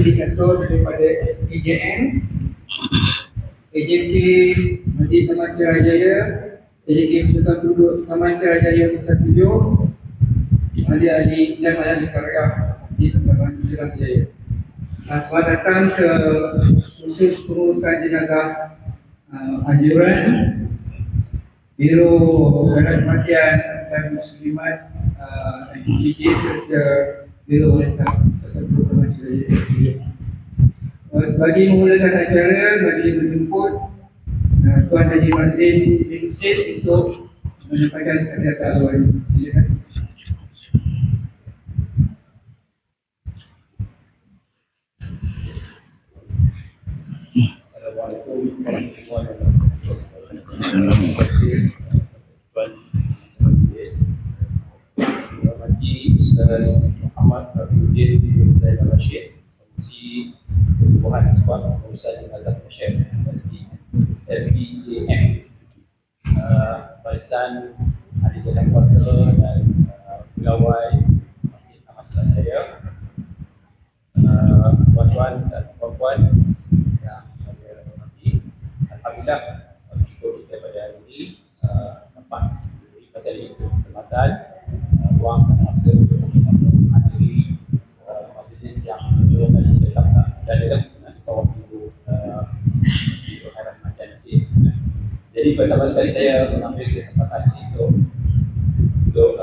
fasilitator daripada SPJN, AJK Masjid Taman Tirajaya, AJK Sultan Duduk Taman Tirajaya Pusat 7, ahli-ahli dan ahli karya di Taman Tirajaya. Selamat datang ke khusus pengurusan jenazah anjuran Biro Badan Kematian dan Muslimat NCJ serta Biro Wanita serta Taman Tirajaya. Bagi memulakan acara, bagi menjemput Tuan Haji Mazin bin Syed untuk menyampaikan kata-kata awal. Silakan. Assalamualaikum warahmatullahi wabarakatuh. Terima kasih Tuan Haji Ustaz Muhammad Abdul Zaid Al-Rashid, Komisi Pertubuhan Sebuah Pengurusan Jenazah Masyarakat SPJM, Barisan Ahli Jalan Kuasa dan Pegawai Masjid Taman Tirajaya, tuan-tuan dan puan-puan yang saya hormati, alhamdulillah bersyukur kita pada hari ini dapat diberi fasilitas kesempatan ruang dan masa untuk menghadiri majlis yang beliau tadi tetapkan dan dalam bawah ibu Haram Macan Masjid. Jadi pertama sekali saya mengambil kesempatan ini untuk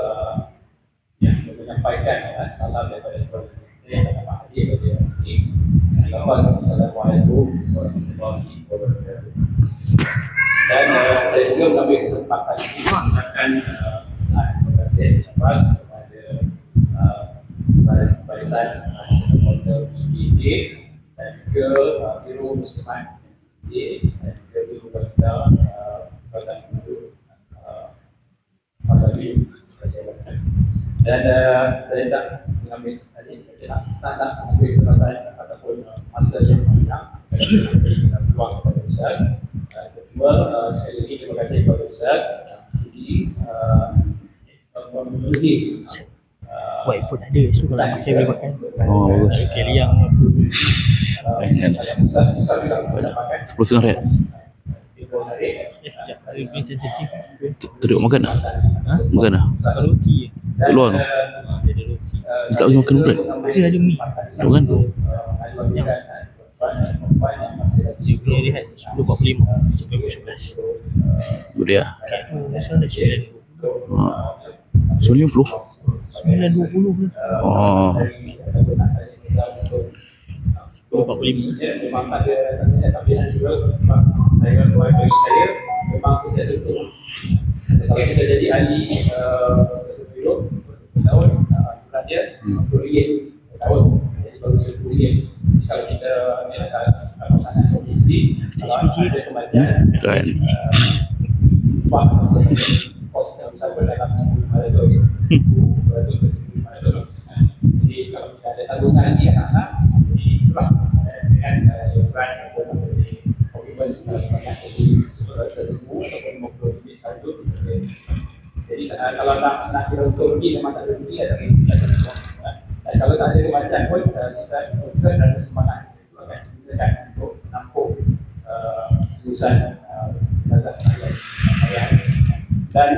menyampaikan salam daripada Tuan yang dapat hadir pada hari ini. Assalamualaikum warahmatullahi wabarakatuh. Dan saya juga mengambil kesempatan ini mengucapkan terima kasih atas kepada Barisan Kuasa PJJ dan juga Biro Muslimat NCJ dan juga Biro Wanita Badan Duduk Pasal dan saya tak mengambil tak mengambil kesempatan ataupun masa yang panjang peluang kepada Ustaz. Kedua, sekali lagi terima kasih kepada Ustaz jadi memenuhi White pun ada so kalau saya boleh makan. Oh bagus. Kali yang 10 ringgit. Duduk makan dah? Makan dah? Kalau roti Keluar tu? Dia tak pergi makan bulan? ada mi. Tak kan? Dia punya rehat 10.45 sampai pukul 11. Boleh lah. Masa dah 9.20 90? 9.20 pun. Oh. 10.45. Memang ada tampilan juga. Saya bagi saya memang sentiasa betul. Kalau kita jadi ahli biro tahun bulan dia RM10 tahun jadi baru RM10. Jadi kalau kita kalau sangat sophisticated kalau ada kematian kan kos yang sampai dalam $1,500 jadi kalau kita ada tabungan di anak-anak jadi itulah dengan brand komitmen sebanyak RM1,000 ataupun RM50 satu. Jadi kalau nak kira untuk rugi memang tak ada rugi ada dan kalau tak ada kematian pun kita ada semangat untuk menampung urusan dan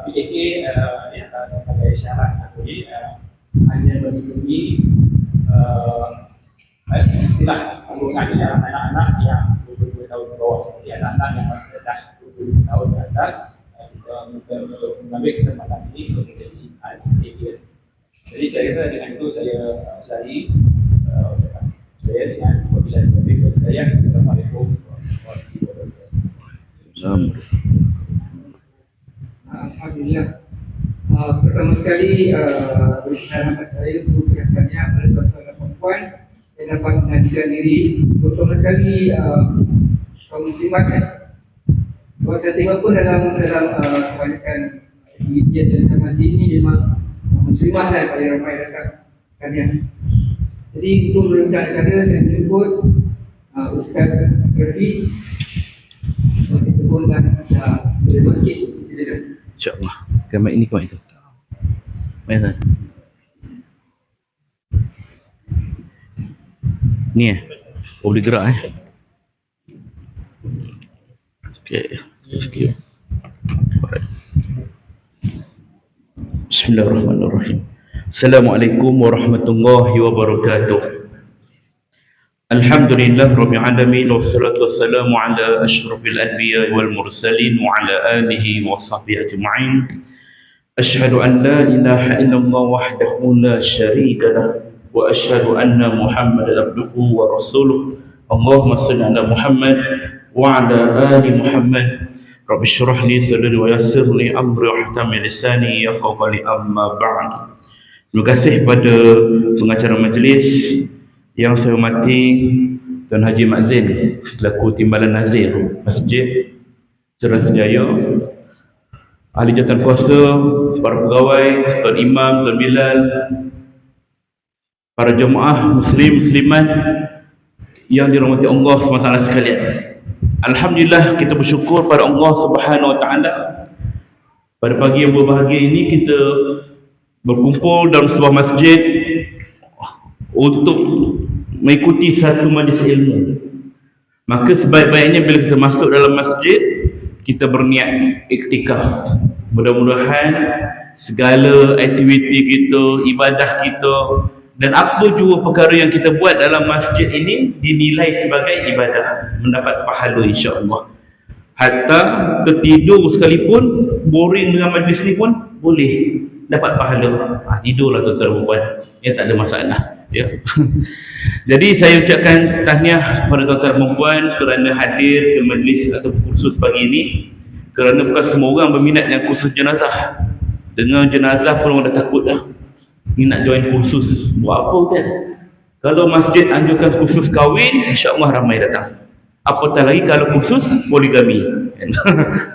PJK sebagai syarat tadi hanya melindungi istilah tanggungan anak-anak yang 22 tahun ke bawah. Jadi anak-anak yang masih dah 22 tahun ke atas untuk mengambil kesempatan ini untuk menjadi PJK. Jadi saya rasa dengan itu saya selesai saya dengan wabillahi taufiq wal hidayah. Assalamualaikum warahmatullahi wabarakatuh. Alhamdulillah. Pertama sekali berikan harapan saya untuk bertanya kepada tuan-tuan dan puan yang dapat menghadirkan diri. Pertama sekali kaum muslimat sebab saya tengok pun dalam kebanyakan media dan informasi ini memang muslimah lah paling ramai datang kalian. Jadi untuk meneruskan acara saya menjemput Ustaz Rafiq itu pun dah dari masjid. InsyaAllah. Kamera ini kamera itu. Baik, Ni oh, boleh gerak Okay. Thank you. Alright. Bismillahirrahmanirrahim. Assalamualaikum warahmatullahi wabarakatuh. Alhamdulillah rabbil alamin wassalatu wassalamu ala asyrafil anbiya wal mursalin wa ala alihi wa sahbihi ajma'in. Asyhadu an la ilaha illallah wahdahu la syarika lah wa asyhadu anna Muhammadan abduhu wa rasuluh. Allahumma shalli ala Muhammad wa ala ali Muhammad. Rabbi syrah li sadri wa yassir li amri wa htami lisani yafqahu qawli, amma ba'd. Terima kasih pada pengacara majlis yang saya hormati Tuan Haji Mak Zain selaku Timbalan Nazir Masjid Ceras Jaya, ahli jawatan kuasa, para pegawai, Tuan Imam, Tuan Bilal, para jemaah muslim muslimat yang dirahmati Allah SWT sekalian. Alhamdulillah, kita bersyukur pada Allah Subhanahu Wa Taala. Pada pagi yang berbahagia ini kita berkumpul dalam sebuah masjid untuk mengikuti satu majlis ilmu. Maka sebaik-baiknya bila kita masuk dalam masjid, kita berniat iktikaf. Mudah-mudahan segala aktiviti kita, ibadah kita dan apa jua perkara yang kita buat dalam masjid ini dinilai sebagai ibadah, mendapat pahala insya-Allah. Hatta tertidur sekalipun, boring dengan majlis ni pun boleh dapat pahala. Tidurlah tuan-tuan dan puan, ya, tak ada masalah, ya. Jadi saya ucapkan tahniah kepada tuan-tuan dan puan kerana hadir ke majlis atau kursus pagi ini, kerana bukan semua orang berminat dengan kursus jenazah. Dengan jenazah pun orang dah takut dah ni nak join kursus. Buat apa kan? Kalau masjid anjurkan kursus kahwin, insya-Allah ramai datang. Apatah lagi kalau kursus poligami.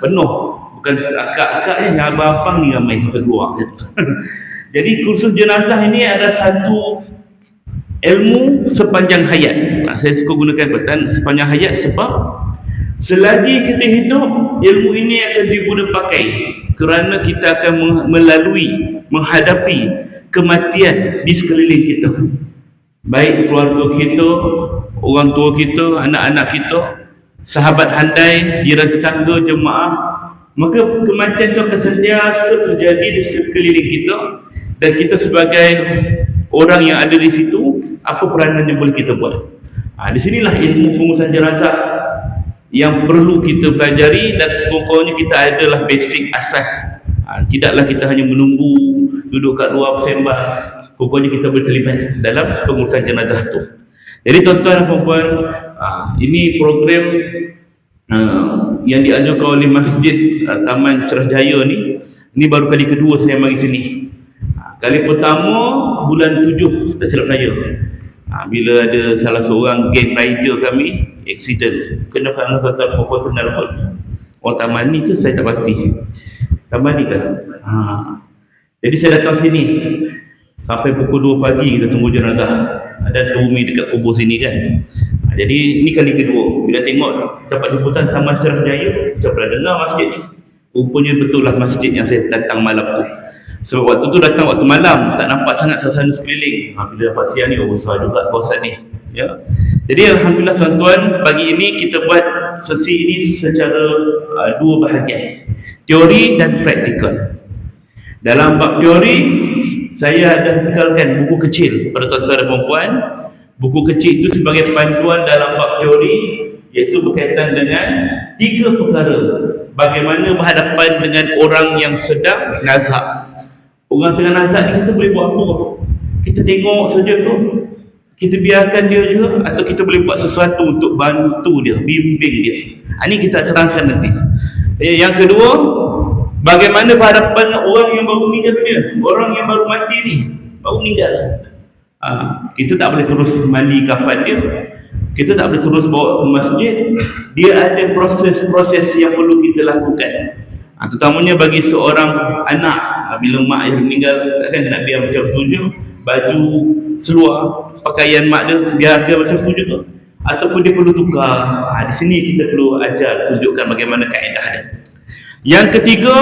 Penuh. Bukan akak-akaknya, yang abang-abang ni ramai sampai keluar kan? Jadi kursus jenazah ini ada satu ilmu sepanjang hayat. Saya suka gunakan perkataan sepanjang hayat sebab selagi kita hidup, ilmu ini akan diguna pakai kerana kita akan menghadapi kematian di sekeliling kita, baik keluarga kita, orang tua kita, anak-anak kita, sahabat handai, jiran tetangga, jemaah. Maka kematian itu akan sentiasa terjadi di sekeliling kita, dan kita sebagai orang yang ada di situ, apa peranan yang boleh kita buat? Di sinilah ilmu pengurusan jenazah yang perlu kita pelajari, dan sepokoknya kita adalah basic asas. Tidaklah kita hanya menunggu duduk kat luar bersembah, pokoknya kita berterlibat dalam pengurusan jenazah tu. Jadi tuan-tuan dan puan-puan, ini program yang dianjurkan oleh Masjid Taman Ceras Jaya ni. Ini baru kali kedua saya mari sini. Kali pertama bulan 7 tak silap saya, bila ada salah seorang geng rider kami accident. Kenapa tuan-tuan dan puan-puan kenal apa? Orang taman ni ke? Saya tak pasti. Taman ni kan? Jadi saya datang sini sampai pukul 2 pagi kita tunggu jenazah. Ada Umi dekat kubur sini kan. Jadi ini kali kedua. Bila tengok dapat jemputan Taman Ceras Jaya, saya pernah dengar masjid ni. Rupanya betul lah masjid yang saya datang malam tu. Sebab waktu tu datang waktu malam, tak nampak sangat suasana sekeliling. Bila dapat siang ni, besar juga kawasan ni, ya. Jadi alhamdulillah tuan-tuan, pagi ini kita buat sesi ini secara dua bahagian, teori dan praktikal. Dalam bab teori, saya ada bekalkan buku kecil kepada tuan-tuan dan puan-puan. Buku kecil itu sebagai panduan dalam bab teori, iaitu berkaitan dengan 3 perkara. Bagaimana berhadapan dengan orang yang sedang nazak. Orang tengah nazak ni kita boleh buat apa? Kita tengok saja tu, kita biarkan dia je, atau kita boleh buat sesuatu untuk bantu dia, bimbing dia. Ini kita terangkan nanti. Yang kedua, bagaimana berhadapan dengan orang yang baru meninggal dunia, orang yang baru mati ni, baru meninggal. Kita tak boleh terus mandi kafan dia, kita tak boleh terus bawa ke masjid. Dia ada proses-proses yang perlu kita lakukan. Terutamanya bagi seorang anak, bila mak yang meninggal, takkan dia nak biar macam tu je, baju, seluar, pakaian mak dia biar dia macam tu juga, ataupun dia perlu tukar. Di sini kita perlu ajar, tunjukkan bagaimana kaedah dia. Yang ketiga,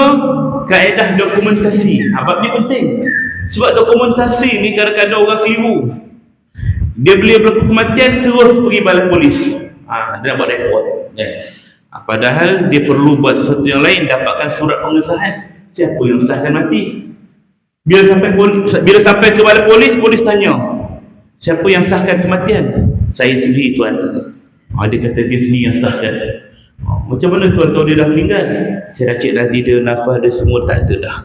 kaedah dokumentasi. Bab ni penting, sebab dokumentasi ni kadang-kadang orang keliru. Dia beliau berlaku kematian, terus pergi balai polis. Dia nak buat report. Padahal dia perlu buat sesuatu yang lain, dapatkan surat pengesahan. Siapa yang sahkan mati? Bila sampai ke balai polis, polis tanya, siapa yang sahkan kematian? Saya sendiri, tuan. Dia kata dia sendiri yang sahkan. Macam mana tuan tahu dia dah meninggal? Saya dah cek nadi dia, nafas dia semua tak ada dah.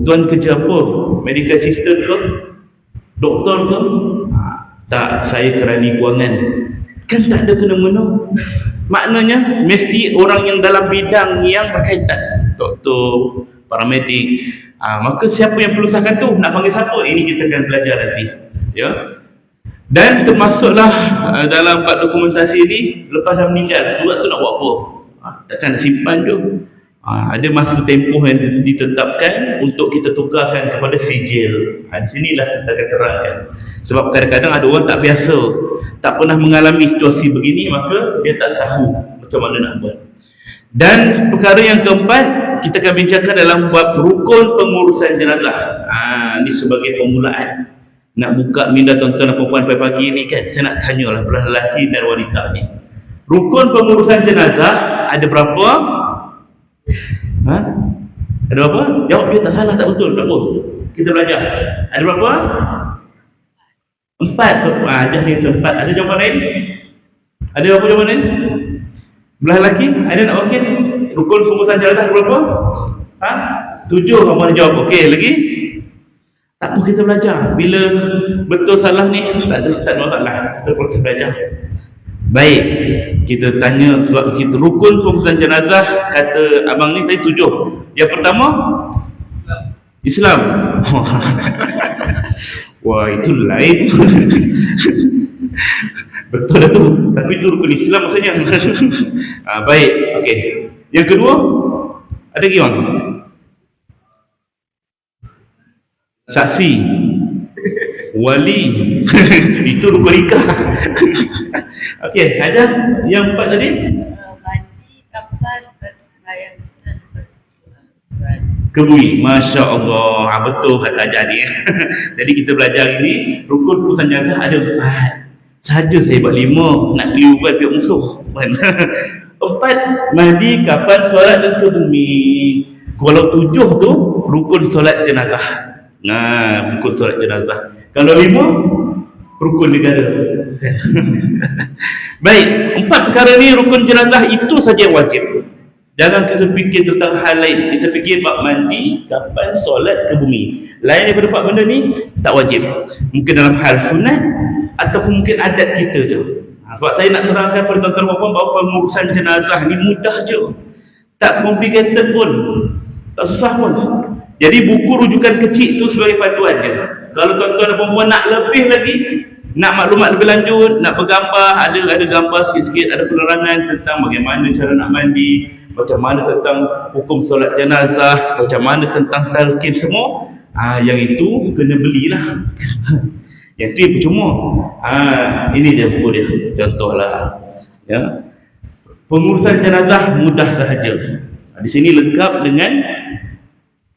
Tuan kerja apa? Medical assistant ke? Doktor ke? Tak, saya kerani kewangan. Kan tak ada kena-mena. Maknanya mesti orang yang dalam bidang yang berkaitan, doktor, paramedik. Maka siapa yang perlu sahkan tu? Nak panggil siapa? Ini kita akan belajar nanti. Ya. Dan termasuklah dalam bab dokumentasi ini, lepas dah meninggal, surat tu nak buat apa? Takkan nak simpan tu. Ada masa tempoh yang ditetapkan untuk kita tukarkan kepada sijil. Di sinilah kita akan terangkan. Sebab kadang-kadang ada orang tak biasa, tak pernah mengalami situasi begini, maka dia tak tahu macam mana nak buat. Dan perkara yang keempat, kita akan bincangkan dalam bab rukun pengurusan jenazah. Ini sebagai permulaan. Nak buka minda tuan-tuan dan perempuan pagi-pagi ni kan, saya nak tanyalah belah lelaki dan wanita ni. Rukun pengurusan jenazah ada berapa? Ada berapa? Jawab dia tak salah, tak betul, tak apa. Kita belajar. Ada berapa? 4. Dah dia 4. Ada jawapan lain? Ada apa jawapan lain? Belah lelaki, ada nak wakil? Rukun pengurusan jenazah ada berapa? 7 kamu ada jawab. Okey, lagi? Tak apa, kita belajar. Bila betul salah ni tak ada masalah. Kita proses belajar. Baik, kita tanya sebab kita rukun pengurusan jenazah, kata abang ni tadi 7. Yang pertama Islam. Wah, itu lain. Betul lah tu, tapi itu rukun Islam maksudnya. Baik, okey. Yang kedua, ada lagi orang? Saksi, wali. Itu rukun nikah. Okey, ada yang 4 tadi? Mandi, kapal, bersemayam dan bersuara. Kebui, Masya Allah. Betul kata ajar ni. Jadi kita belajar ini, rukun pengurusan jenazah ada 4. Saja saya buat 5, nak kelirukan pihak musuh. 4, mandi, kafan, solat dan ke bumi. Kalau 7 tu rukun solat jenazah. Rukun solat jenazah. Kalau 5, rukun negara. Baik, 4 perkara ni rukun jenazah itu saja yang wajib. Jangan kita fikir tentang hal lain. Kita fikir bab mandi, kafan, solat ke bumi. Lain daripada 4 benda ni tak wajib. Mungkin dalam hal sunat ataupun mungkin adat kita je. Sebab saya nak terangkan kepada tuan-tuan dan puan bahawa pengurusan jenazah ni mudah je. Tak complicated pun. Tak susah pun. Jadi buku rujukan kecil tu sebagai panduan je. Kalau tuan-tuan dan puan nak lebih lagi, nak maklumat lebih lanjut, nak bergambar, ada gambar sikit-sikit, ada penerangan tentang bagaimana cara nak mandi, macam mana tentang hukum solat jenazah, macam mana tentang talqin semua, yang itu kena belilah. Yang tu percuma. Ini dia buku dia, contohlah. Ya. Pengurusan jenazah mudah sahaja. Di sini lengkap dengan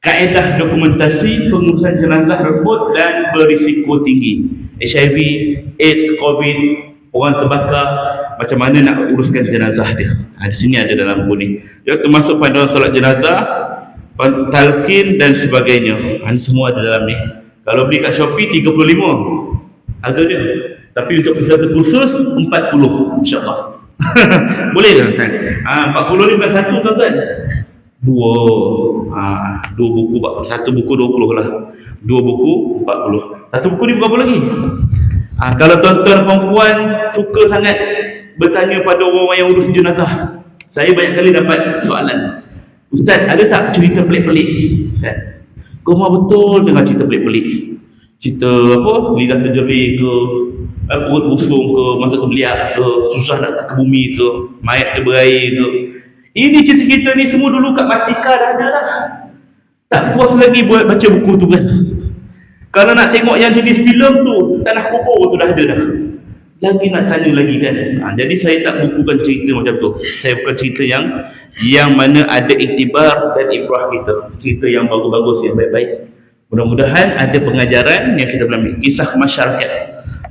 kaedah dokumentasi pengurusan jenazah rebut dan berisiko tinggi. HIV, AIDS, COVID, orang terbakar, macam mana nak uruskan jenazah dia. Di sini ada dalam buku ni. Dia termasuk panduan solat jenazah, talqin dan sebagainya. Ini semua ada dalam ni. Kalau beli kat Shopee 35 harga dia. Tapi untuk peserta khusus 40 insya-Allah. Boleh tak? 40 ni bukan satu tuan-tuan. Dua buku, satu buku 20 lah. 2 buku 40. Satu buku ni berapa lagi? Kalau tuan-tuan perempuan suka sangat bertanya pada orang yang urus jenazah, saya banyak kali dapat soalan, Ustaz, ada tak cerita pelik-pelik? Kan? Kau mahu betul dengar cerita pelik-pelik. Cerita apa? Lidah terjerit ke, perut busung ke, mata terbeliak ke, susah nak ke bumi ke, mayat terberair ke. Ini cerita-cerita ni semua dulu kat Mastika dah ada dah. Tak puas lagi buat baca buku tu kan. Kalau nak tengok yang jenis filem tu, Tanah Kubur tu dah ada dah. Lagi nak tanya lagi kan. Jadi saya tak bukukan cerita macam tu. Saya bukan cerita yang mana ada iktibar dan ibrah kita. Cerita yang bagus-bagus, yang baik-baik. Mudah-mudahan ada pengajaran yang kita boleh ambil. Kisah masyarakat.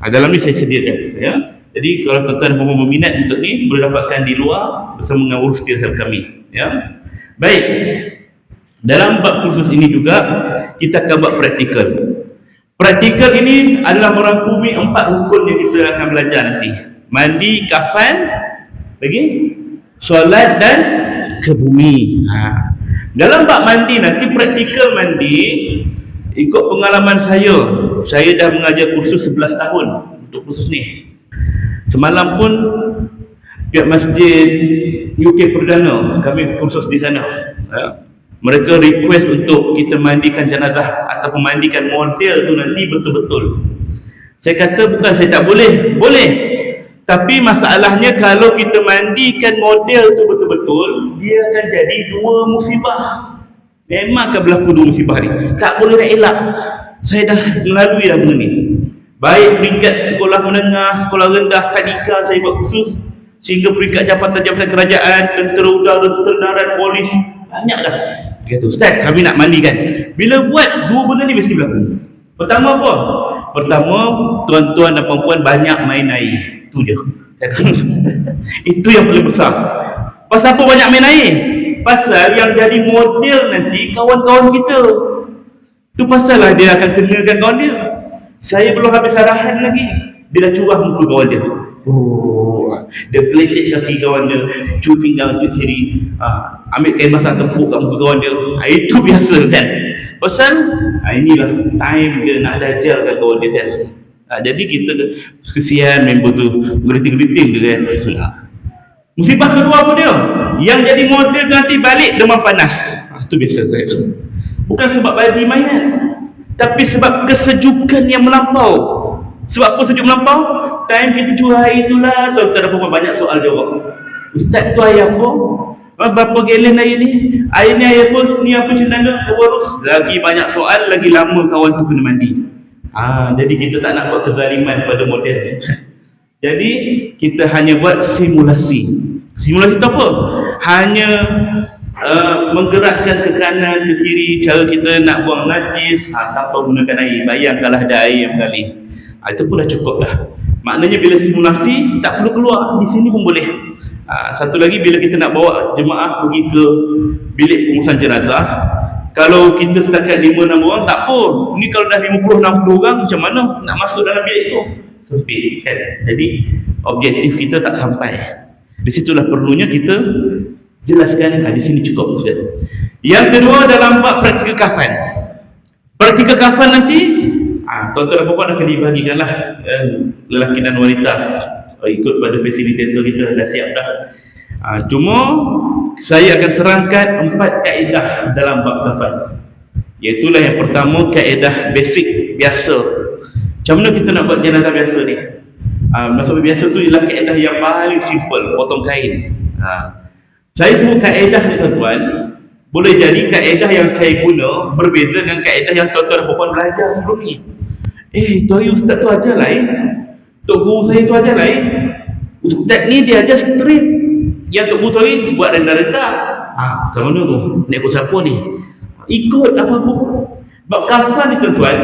Dalam ni saya sediakan, ya. Jadi kalau tuan-tuan yang berminat untuk ni boleh dapatkan di luar bersama dengan urus pihak kami, ya. Baik. Dalam bab kursus ini juga kita akan buat praktikal. Praktikal ini adalah merangkumi 4 rukun yang kita akan belajar nanti. Mandi, kafan, lagi solat dan ke bumi. Dalam bab mandi nanti, praktikal mandi, ikut pengalaman saya dah mengajar kursus 11 tahun untuk kursus ni. Semalam pun pihak masjid UK Perdana, kami kursus di sana, mereka request untuk kita mandikan jenazah ataupun mandikan model tu nanti betul-betul. Saya kata bukan saya tak boleh, boleh. Tapi masalahnya kalau kita mandikan model tu betul-betul, dia akan jadi 2 musibah. Memang akan berlaku 2 musibah ni. Tak boleh nak elak. Saya dah melalui dah benda ni. Baik peringkat sekolah menengah, sekolah rendah, tadika saya buat khusus, sehingga peringkat jabatan-jabatan kerajaan, tentera udara, tentera darat, polis, banyak dah. Dia kata, Ustaz, kami nak mandikan. Bila buat 2 benda ni mesti berlaku. Pertama apa? Pertama, tuan-tuan dan puan-puan banyak main air. Itu je. Itu yang paling besar. Pasal apa banyak main air? Pasal yang jadi model nanti kawan-kawan kita. Itu pasal lah dia akan kenakan kawan dia. Saya belum habis arahan lagi, dia dah curah muka kawan dia. Dia peletek kaki kawan dia, cuci pinggang, cuci kiri, ambil kain basah tepuk kat muka kawan dia. Itu biasa kan. Pasal inilah time dia nak ajarkan kawan dia kan. Jadi kita kesian member tu geriting-geriting tu kan. Musibah kedua apa dia? Yang jadi model nanti balik demam panas. Itu biasa kan. Bukan sebab badi mayat, tapi sebab kesejukan yang melampau. Sebab apa sejuk melampau? Time kita curah air itulah, tuan-tuan ada banyak soal jawab. Ustaz tu air apa? Berapa galen air ni? Air ni air apa? Ni apa cendaga? Kewarus? Lagi banyak soal, lagi lama kawan tu kena mandi. Jadi kita tak nak buat kezaliman pada model. Jadi kita hanya buat simulasi. Simulasi tu apa? Hanya menggerakkan ke kanan, ke kiri, cara kita nak buang najis tanpa gunakan air. Bayangkanlah ada air yang mengalir. Itu pun dah cukup dah. Maknanya bila simulasi tak perlu keluar, di sini pun boleh. Satu lagi, bila kita nak bawa jemaah pergi ke bilik pengurusan jenazah, kalau kita setakat 5-6 orang tak apa. Ni kalau dah 50-60 orang, macam mana nak masuk dalam bilik tu? Sempit kan. Jadi objektif kita tak sampai. Di situlah perlunya kita jelaskan. Di sini cukup. Yang kedua, dalam bab praktikal kafan. Praktikal kafan nanti tuan-tuan dan puan akan dibagikanlah lelaki dan wanita ikut pada fasilitator kita dah siap dah. Cuma saya akan terangkan 4 kaedah dalam bab kafan. Iaitulah yang pertama, kaedah basic biasa. Macam mana kita nak buat jenazah biasa ni? Maksud biasa tu ialah kaedah yang paling simple, potong kain. Saya sebut kaedah ni tuan-tuan, boleh jadi kaedah yang saya guna berbeza dengan kaedah yang tuan-tuan dan puan belajar sebelum ni. Tu hari ustaz tu ajar lain, tok guru saya tu ajar lain. Ustaz ni dia ajar straight, yang tok guru tu hari buat rendah-rendah. Macam mana tu? Nak ikut siapa ni? Ikut apa-apa. Bab kafan ni tuan-tuan,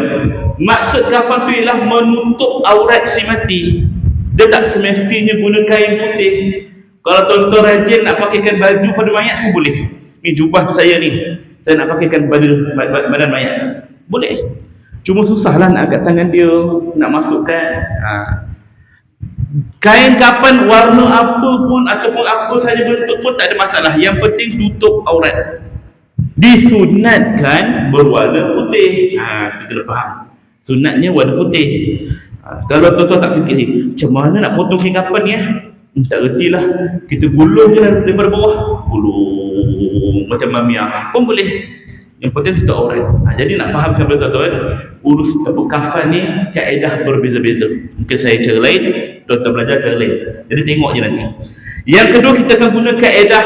maksud kafan tu ialah menutup aurat si mati. Dia tak semestinya guna kain putih. Kalau tuan-tuan rajin nak pakaikan baju pada mayat pun boleh. Ni jubah saya ni, saya nak pakaikan badan mayat, boleh. Cuma susahlah nak angkat tangan dia, nak masukkan. Kain kapan warna apa pun ataupun apa saja bentuk pun tak ada masalah. Yang penting tutup aurat. Disunatkan berwarna putih. Kita dah faham. Sunatnya warna putih. Kalau tuan-tuan tak fikir, macam mana nak potong kain kapan ni tak ertilah. Kita gulung je daripada bawah. Gulung macam mamiah pun boleh. Yang penting tutup aurat. Jadi nak faham kepada tuan-tuan, urus kafan ni kaedah berbeza-beza. Mungkin saya cara lain, tuan-tuan belajar cara lain. Jadi tengok je nanti. Yang kedua, kita akan guna kaedah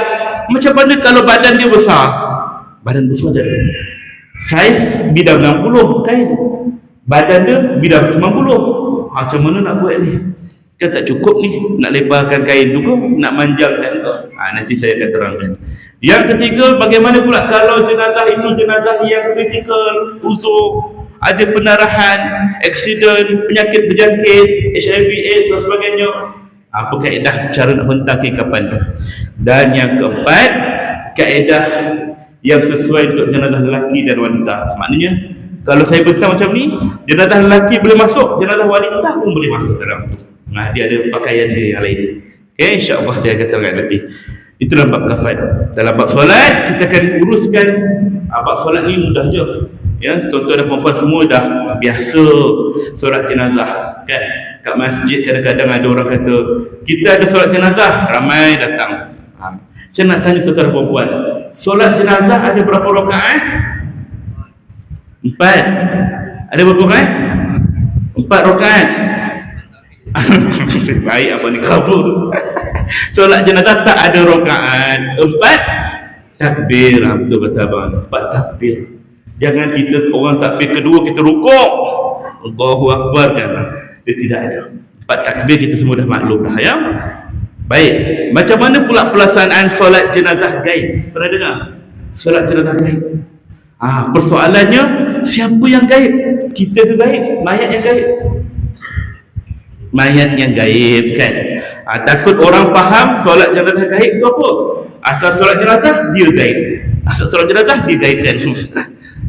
macam mana kalau badan dia besar. Badan besar je, saiz bidang 60 kain, badan dia bidang 90. Macam mana nak buat ni? Kan tak cukup ni, nak lebarkan kain tu ke, nak manjangkan ke? Nanti saya akan terangkan. Yang ketiga, bagaimana pula kalau jenazah itu jenazah yang kritikal, uzur, ada pendarahan, aksiden, penyakit berjangkit, HIV, AIDS dan sebagainya. Apa kaedah cara nak bentang kapan tu? Dan yang keempat, kaedah yang sesuai untuk jenazah lelaki dan wanita. Maknanya kalau saya bentang macam ni, jenazah lelaki boleh masuk, jenazah wanita pun boleh masuk dalam tu. Nah, dia ada pakaian dia yang lain. Okay, insya-Allah saya akan terangkan nanti. Itu dalam bab kafan. Dalam bab solat kita akan uruskan bab solat ni mudah je. Ya, tuan-tuan dan puan-puan semua dah biasa solat jenazah kan. Kat masjid kadang-kadang ada orang kata kita ada solat jenazah, ramai datang. Saya nak tanya tuan-tuan dan puan-puan, solat jenazah ada berapa rakaat? 4. Ada berapa rakaat? 4 rakaat. Baik apa ni kabur. Solat jenazah tak ada rakaat, 4 takbir. Betul kata abang, 4 takbir. Jangan kita orang takbir kedua kita rukuk, Allahu Akbar kan. Dia tidak ada. 4 takbir kita semua dah maklum dah ya. Baik, macam mana pula pelaksanaan solat jenazah gaib? Pernah dengar? Solat jenazah gaib. Persoalannya siapa yang gaib? Kita tu gaib, mayat yang gaib. Mayat yang gaib kan. Takut orang faham solat jenazah gaib tu apa? Asal solat jenazah dia gaib. Asal solat jenazah dia gaib kan.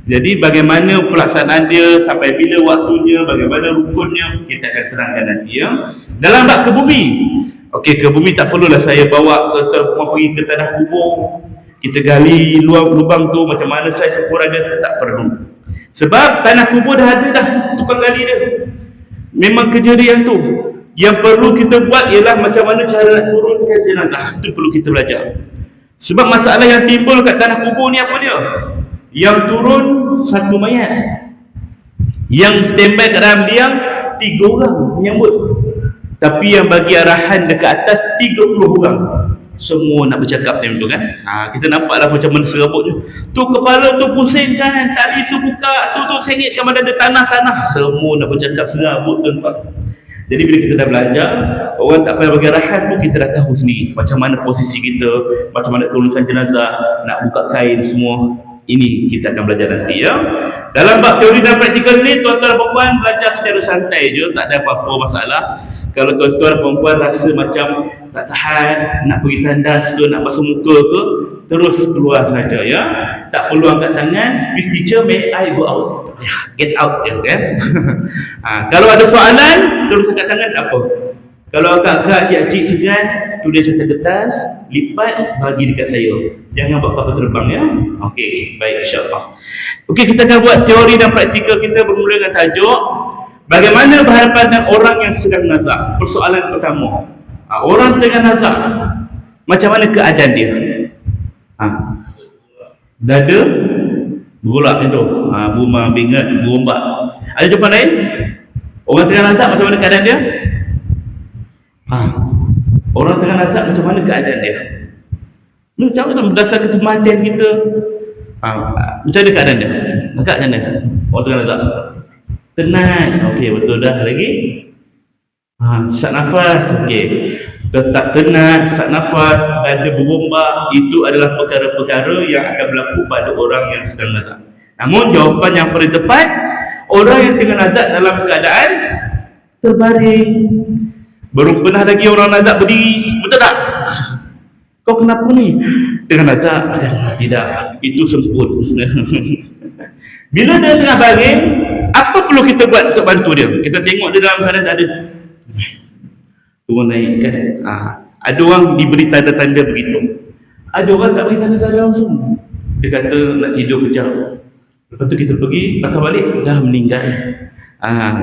Jadi bagaimana pelaksanaan dia, sampai bila waktunya, bagaimana rukunnya, kita akan terangkan nanti ya. Dalam bab ke bumi. Okey, ke bumi tak perlulah saya bawa pergi ke tanah kubur. Kita gali lubang tu macam mana saiz ukuran dia, tak perlu. Sebab tanah kubur dah ada dah tukang gali dia. Memang kerja dia yang tu. Yang perlu kita buat ialah macam mana cara nak turunkan jenazah. Itu perlu kita belajar. Sebab masalah yang timbul kat tanah kubur ni apa dia? Yang turun 1 mayat, yang standby kat dalam liang 3 orang menyambut. Tapi yang bagi arahan dekat atas 30 orang. Semua nak bercakap time tu kan. Kita nampaklah macam mana serabutnya. Tu kepala tu pusing kan, tali tu buka, tu sengit kan, mana ada tanah-tanah. Semua nak bercakap serabut tuan-tuan. Jadi bila kita dah belajar, orang tak payah bagi arahan pun kita dah tahu sendiri macam mana posisi kita, macam mana turunkan jenazah, nak buka kain semua. Ini kita akan belajar nanti ya. Dalam bab teori dan praktikal ni, tuan-tuan dan puan belajar secara santai je, tak ada apa-apa masalah. Kalau tuan-tuan dan puan rasa macam tak tahan, nak pergi tandas ke, nak basuh muka ke, terus keluar saja ya. Tak perlu angkat tangan. Please teacher, may I go out? Get out ya kan. Kalau ada soalan, terus angkat tangan, tak apa. Kalau agak-agak cik-cik segan, tulis atas kertas, lipat, bagi dekat saya. Jangan buat kapal terbang ya. Okey, baik insya-Allah. Okey, kita akan buat teori dan praktikal kita bermula dengan tajuk bagaimana berhadapan dengan orang yang sedang nazak. Persoalan pertama. Orang tengah nazak, macam mana keadaan dia? Dada bergolak macam tu. Buma bingat, berombak. Ada jawapan lain? Orang tengah nazak macam mana keadaan dia? Orang tengah nazak macam mana keadaan dia? Macam mana berdasarkan kematian kita? Macam mana keadaan dia? Agak macam mana? Orang tengah nazak tenang. Okey, betul dah. Lagi sesak nafas. Okey, tetap tenang, sesak nafas, ada berombak. Itu adalah perkara-perkara yang akan berlaku pada orang yang sedang nazak. Namun jawapan yang paling tepat, orang yang tengah nazak dalam keadaan terbaring. Belum pernah lagi orang nazak berdiri. Betul tak? Kau kenapa ni? Tengah nazak? Tidak, itu semput. Bila dia tengah baring, apa perlu kita buat untuk bantu dia? Kita tengok dia dalam keadaan ada turun naik kan. Ada orang diberi tanda-tanda begitu. Ada orang tak beri tanda-tanda langsung. Dia kata nak tidur kejap. Lepas tu kita pergi, patah balik, dah meninggal.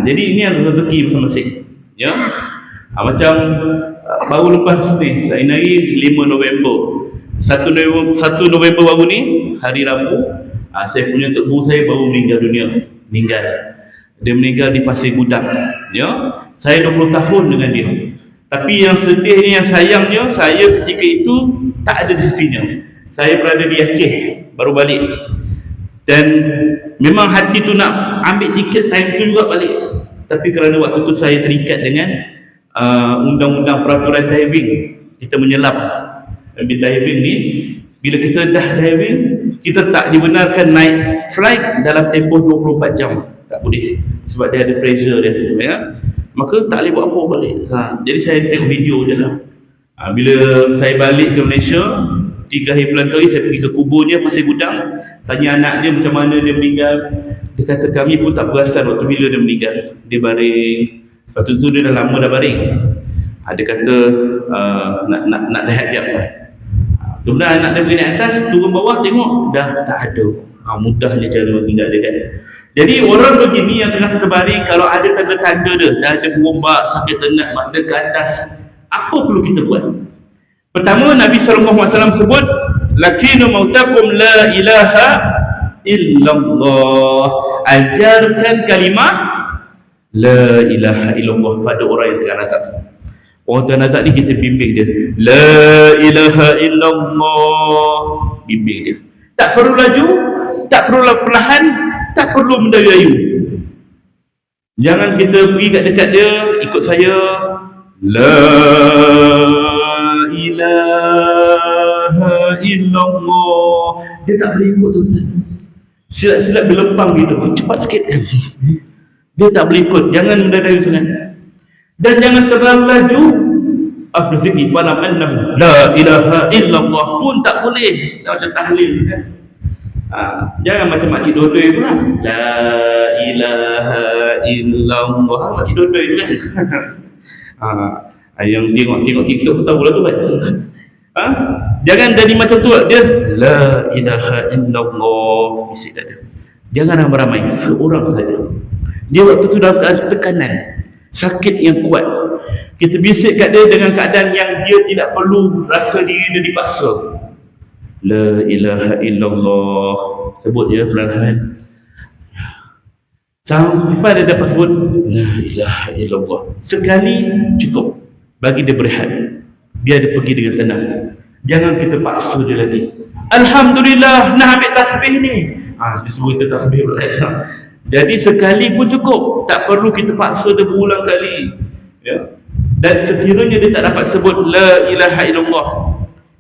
Jadi ini adalah rezeki masing-masing. Ya. Macam baru lepas ni, saya naik 5 November 1 November baru ni, hari Rabu, saya punya tok guru saya baru meninggal dunia. Dia meninggal di Pasir Gudang ya. Saya 20 tahun dengan dia. Tapi yang sedihnya, yang sayangnya, saya ketika itu tak ada di sisinya. Saya berada di Aceh, baru balik. Dan memang hati tu nak ambil tiket time tu juga balik. Tapi kerana waktu tu saya terikat dengan undang-undang peraturan diving, kita menyelam. Ambil diving ni, bila kita dah diving, kita tak dibenarkan naik flight dalam tempoh 24 jam. tak boleh sebab dia ada pressure dia, ya. Maka tak boleh buat apa balik. Jadi saya tengok video je lah. Bila saya balik ke Malaysia 3 hari bulan tu, saya pergi ke kuburnya Pasir Gudang, tanya anak dia macam mana dia meninggal. Dia kata kami pun tak perasan waktu bila dia meninggal. Dia baring, lepas tu dia dah lama dah baring. Dia kata nak rehat dia apa. Kemudian anak dia pergi naik atas, turun bawah tengok dah tak ada. Mudahnya cara meninggal dia kan. Jadi orang begini yang tengah terbaring, kalau ada tanda-tanda dia, dah ada gombak, sakit tenat, mata ke atas, apa perlu kita buat? Pertama, Nabi SAW sebut lakinu mautakum la ilaha illallah. Ajarkan kalimah la ilaha illallah pada orang yang tengah nazak. Orang tengah nazak ni kita bimbing dia, la ilaha illallah, bimbing dia. Tak perlu laju, tak perlu perlahan, tak perlu mendayu-dayu. Jangan kita pergi kat dekat dia, ikut saya, la ilaha illallah. Dia tak boleh ikut tu. Silat-silat berlempang gitu, cepat sikit. Dia tak boleh ikut. Jangan mendayu sangat. Dan jangan terlalu laju. Berzikir falam annahu la ilaha illallah pun tak boleh. Macam tahlil kan. Jangan macam makcik dodoi pula. La ilaha illallah. Makcik dodoi tu kan. Yang tengok TikTok tu tahu lah tu kan. Jangan jadi macam tu. Dia la ilaha illallah, bisik tak ada. Jangan ramai-ramai, seorang saja. Dia waktu tu dalam tekanan, sakit yang kuat. Kita bisik kat dia dengan keadaan yang dia tidak perlu rasa diri dia dipaksa. La ilaha illallah, sebut je perlahan. Sampai dia dapat sebut la ilaha illallah. Sekali cukup bagi dia berehat. Biar dia pergi dengan tenang. Jangan kita paksa dia lagi. Alhamdulillah nak ambil tasbih ni. Dia sebut kita tasbih pula kan. Jadi sekali pun cukup. Tak perlu kita paksa dia berulang kali. Ya. Dan sekiranya dia tak dapat sebut la ilaha illallah,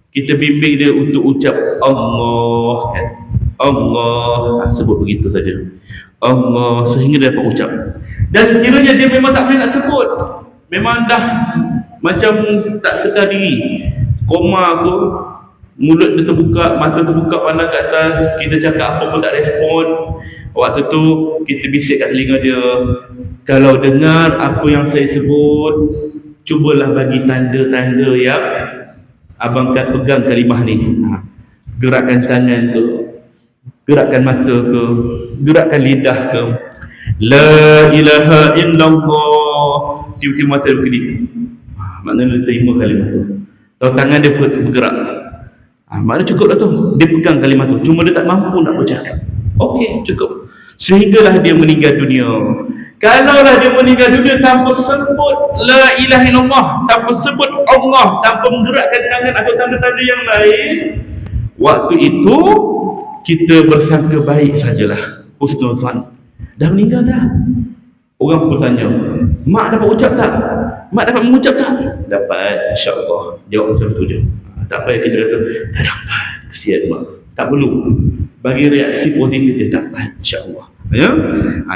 kita bimbing dia untuk ucap Allah kan. Allah, sebut begitu saja. Allah sehingga dia dapat ucap. Dan sekiranya dia memang tak boleh nak sebut, memang dah macam tak sedar diri, koma tu, mulut dia terbuka, mata terbuka, pandang ke atas, kita cakap apa pun tak respon. Waktu tu kita bisik kat telinga dia, kalau dengar apa yang saya sebut, cubalah bagi tanda-tanda yang abang kat pegang kalimah ni. Gerakkan tangan tu, gerakkan mata ke, gerakkan lidah ke. La ilaha illallah. Tiba-tiba mata dia berkedip. Maknanya dia terima kalimah tu. Kalau tangan dia bergerak, maknanya cukup dah tu. Dia pegang kalimah tu, cuma dia tak mampu nak bercakap. Okey, cukup. Sehinggalah dia meninggal dunia. Kalaulah dia meninggal dunia tanpa sebut la ilaha illallah, tanpa sebut Allah, tanpa menggerakkan tangan atau tanda-tanda yang lain, waktu itu kita bersangka baik sajalah, husnul zan. Dah meninggal dah. Orang pun tanya, mak dapat ucap tak? Mak dapat mengucap tak? Dapat, insya-Allah. Jawab macam tu je. Tak payah kita kata tak dapat, kesian mak. Tak perlu. Bagi reaksi positif dia dapat, insya-Allah. Ya.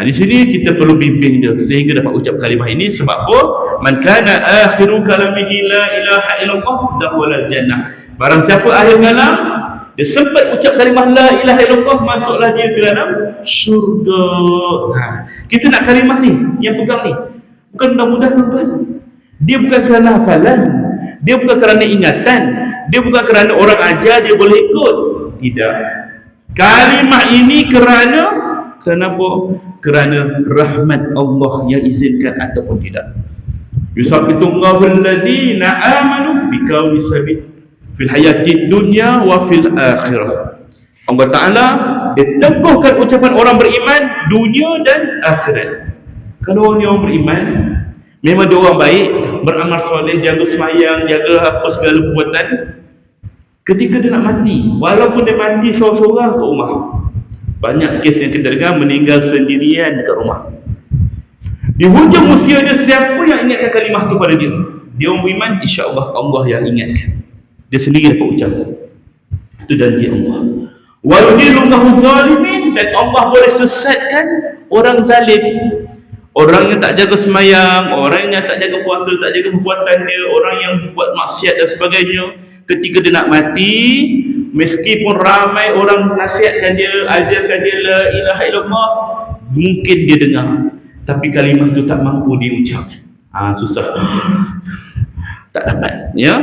Di sini kita perlu bimbing dia sehingga dapat ucap kalimah ini. Sebab apa? Man kana akhiru kalamihi la ilaha illallah dakhala jannah. Barang siapa akhir kalam dia sempat ucap kalimah la ilaha illallah, masuklah dia ke dalam syurga. Kita nak kalimah ni, yang pegang ni, bukan mudah-mudah tuan-tuan. Dia bukan kerana hafalan, dia bukan kerana ingatan, dia bukan kerana orang ajar dia boleh ikut. Tidak. Kalimah ini kerana apa? Kerana rahmat Allah yang izinkan ataupun tidak. Yusabbitullahu allazina amanu biqauli sabit fil hayatid dunya wa fil akhirah. Allah Ta'ala dia teguhkan ucapan orang beriman dunia dan akhirat. Kalau orang beriman, memang dia orang baik, beramal soleh, jaga semayang, jaga apa segala perbuatan. Ketika dia nak mati, walaupun dia mati seorang-seorang kat rumah, banyak kes yang kita dengar meninggal sendirian dekat rumah. Di hujung usia dia, siapa yang ingatkan kalimah tu pada dia? Dia orang beriman, insya-Allah Allah yang ingatkan. Dia sendiri dapat ucap. Itu janji Allah. Wa yudillullahu zalimin, dan Allah boleh sesatkan Orang zalim, orang yang tak jaga semayang, orang yang tak jaga puasa, tak jaga perbuatan dia, orang yang buat maksiat dan sebagainya, ketika dia nak mati, meskipun ramai orang nasihatkan dia, ajarkan dia la ilaha illallah, mungkin dia dengar, tapi kalimah tu tak mampu dia ucapkan. Susah. Tak dapat, ya.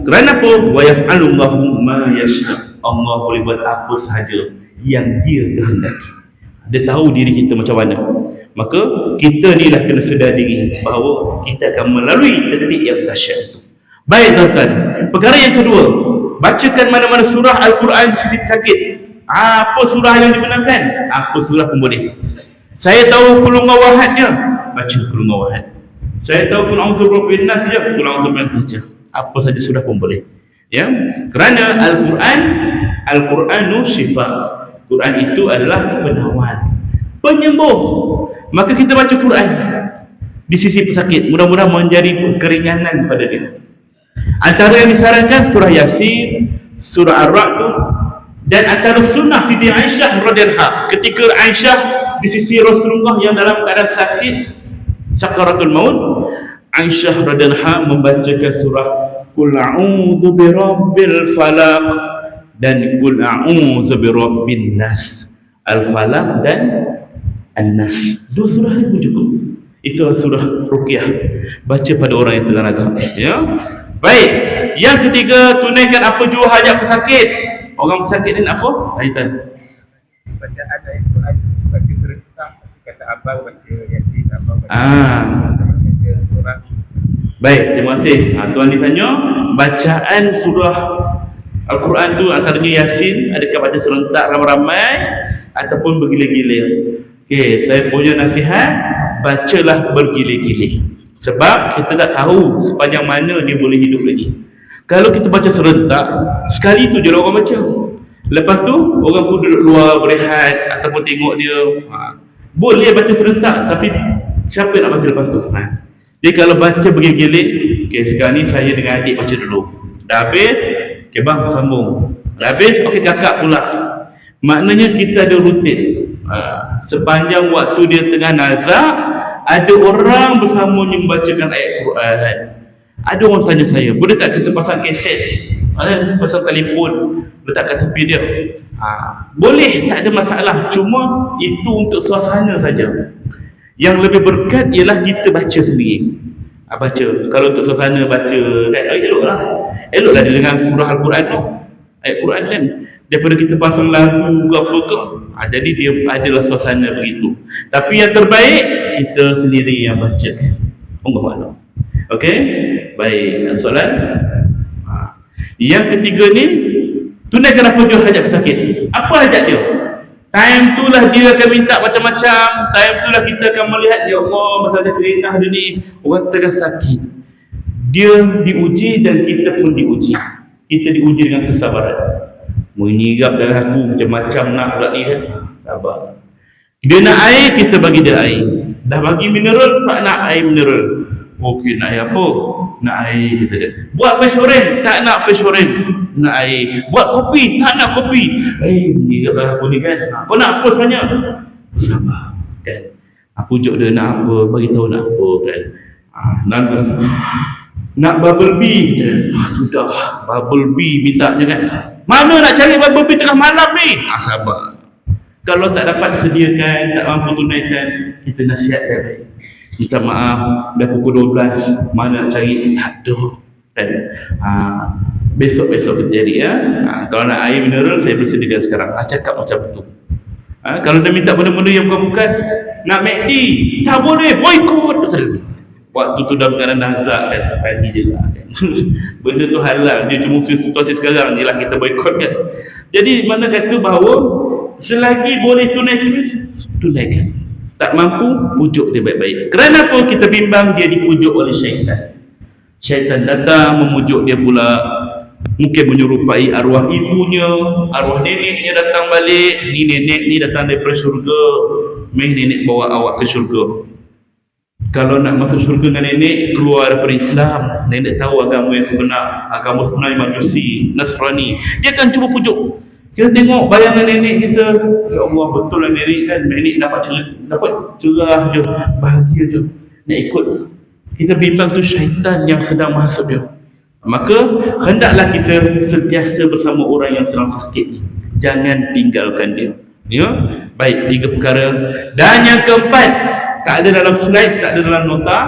Kerana apa? Wa yaf'alullahu ma yasha. Allah boleh buat apa sahaja yang dia kehendaki. Dia tahu diri kita macam mana. Maka kita ni lah kena sedar diri bahawa kita akan melalui detik yang dahsyat itu. Baik tuan-tuan, perkara yang kedua, bacakan mana-mana surah Al-Quran di sisi sakit. Apa surah yang dibenarkan? Apa surah pun boleh. Saya tahu Qul Huwallahnya, baca Qul Huwallah. Saya tahu Qul A'udzu Birabbin Nas saja, Qul A'udzu Birabbin Nas saja. Apa saja surah pun boleh. Ya, kerana Al-Quranu syifa. Quran itu adalah penawar, penyembuh. Maka kita baca Quran di sisi pesakit, mudah-mudahan menjadi keringanan pada dia. Antara yang disarankan surah Yasin, surah Ar-Ra'd, dan antara sunnah Siti Aisyah radhiyallahu anha ketika Aisyah di sisi Rasulullah yang dalam keadaan sakit sakaratul maut, Aisyah radhiyallahu anha membacakan surah Qul a'udzu birabbil falaq dan Qul a'udzu birabbin nas. Al-Falaq dan An-Nas. Dua surah ini pun cukup. Itu surah ruqyah. Baca pada orang yang tengah nazar, ya. Baik, yang ketiga, tunaikan apa jua hajat pesakit. Orang pesakit ni apa? Hajatan. Bacaan ayat Quran bagi serentak, kata abang baca Yasin, abang baca surah. Baik, terima kasih. Tuan ditanya, bacaan surah Al-Quran tu antaranya Yasin, adakah baca serentak ramai-ramai ataupun bergila-gila? Okey, saya punya nasihat, bacalah bergila-gila. Sebab kita tak tahu sepanjang mana dia boleh hidup lagi. Kalau kita baca serentak, sekali tu je orang baca. Lepas tu, orang pun duduk luar berehat ataupun tengok dia. Boleh baca serentak, tapi siapa nak baca lepas tu? Jadi kalau baca bergilir-gilir, okay, sekarang ni saya dengan adik baca dulu. Dah habis, okay bang, sambung. Dah habis, okay kakak pula. Maknanya kita ada rutin. Sepanjang waktu dia tengah nazak, ada orang bersamanya membacakan ayat Quran. Ada orang tanya saya, boleh tak kita pasang kaset, pasang telefon, letak kat tepi dia? Boleh, tak ada masalah. Cuma itu untuk suasana saja. Yang lebih berkat ialah kita baca sendiri. Baca. Kalau untuk suasana baca kan, eloklah dia dengan surah Al-Quran tu, ayat Quran kan, daripada kita pasang lagu apa ke. Jadi dia adalah suasana begitu. Tapi yang terbaik kita sendiri yang baca. Allah. Okey, baik. Soalan. Yang ketiga ni, tunaikan apa jua hajat pesakit. Apa hajat dia? Time tu lah dia akan minta macam-macam. Time tu lah kita akan melihat, ya Allah, masalah kerinah dia ni, orang tengah sakit. Dia diuji dan kita pun diuji. Kita diuji dengan kesabaran. Menyirap dalam aku macam-macam nak pula ni kan. Sabar. Dia nak air, kita bagi dia air. Dah bagi mineral, tak nak air mineral. Okey, nak air apa? Nak air, kita dia. Buat fresh orange, tak nak fresh orange. Nak air. Buat kopi, tak nak kopi. Menyirap dalam aku ni kan. Kau nak apa sebenarnya? Sabar kan. Pujuk dia nak apa, bagi tahu nak apa kan. Nak bubble bee. Sudah, bubble bee mintanya kan. Mana nak cari bubble bee tengah malam ni? Sabar. Kalau tak dapat sediakan, tak mampu tunaikan, kita nasihat baik. Minta maaf, dah pukul 12, mana nak cari? Tak ada kan. Besok-besok kita cari ya. Kalau nak air mineral, saya boleh sediakan sekarang. Cakap macam tu. Kalau dia minta benda-benda yang bukan-bukan, nak McD, tak boleh, boykot. Waktu tu dah berkaitan nazak kan, pagi je lah kan. Benda tu halal, dia cuma situasi sekarang je lah kita boykot kan. Jadi mana kata bahawa selagi boleh tunaikan. Tak mampu, pujuk dia baik-baik. Kerana apa? Kita bimbang dia dipujuk oleh syaitan. Syaitan datang memujuk dia pula, mungkin menyerupai arwah ibunya, arwah neneknya datang balik. Ni nenek ni datang daripada syurga, nenek bawa awak ke syurga. Kalau nak masuk syurga dengan nenek, keluar daripada Islam. Nenek tahu agama yang sebenar, agama sebenar Majusi, Nasrani. Dia akan cuba pujuk. Kita tengok bayangan nenek kita, ya Allah, betul lah nenek kan, nenek dapat cerah je, bahagia je, nak ikut. Kita bimbang tu syaitan yang sedang masuk dia. Maka hendaklah kita sentiasa bersama orang yang sedang sakit ni, jangan tinggalkan dia. Ya, baik, 3 perkara. Dan yang keempat, tak ada dalam slide, tak ada dalam nota.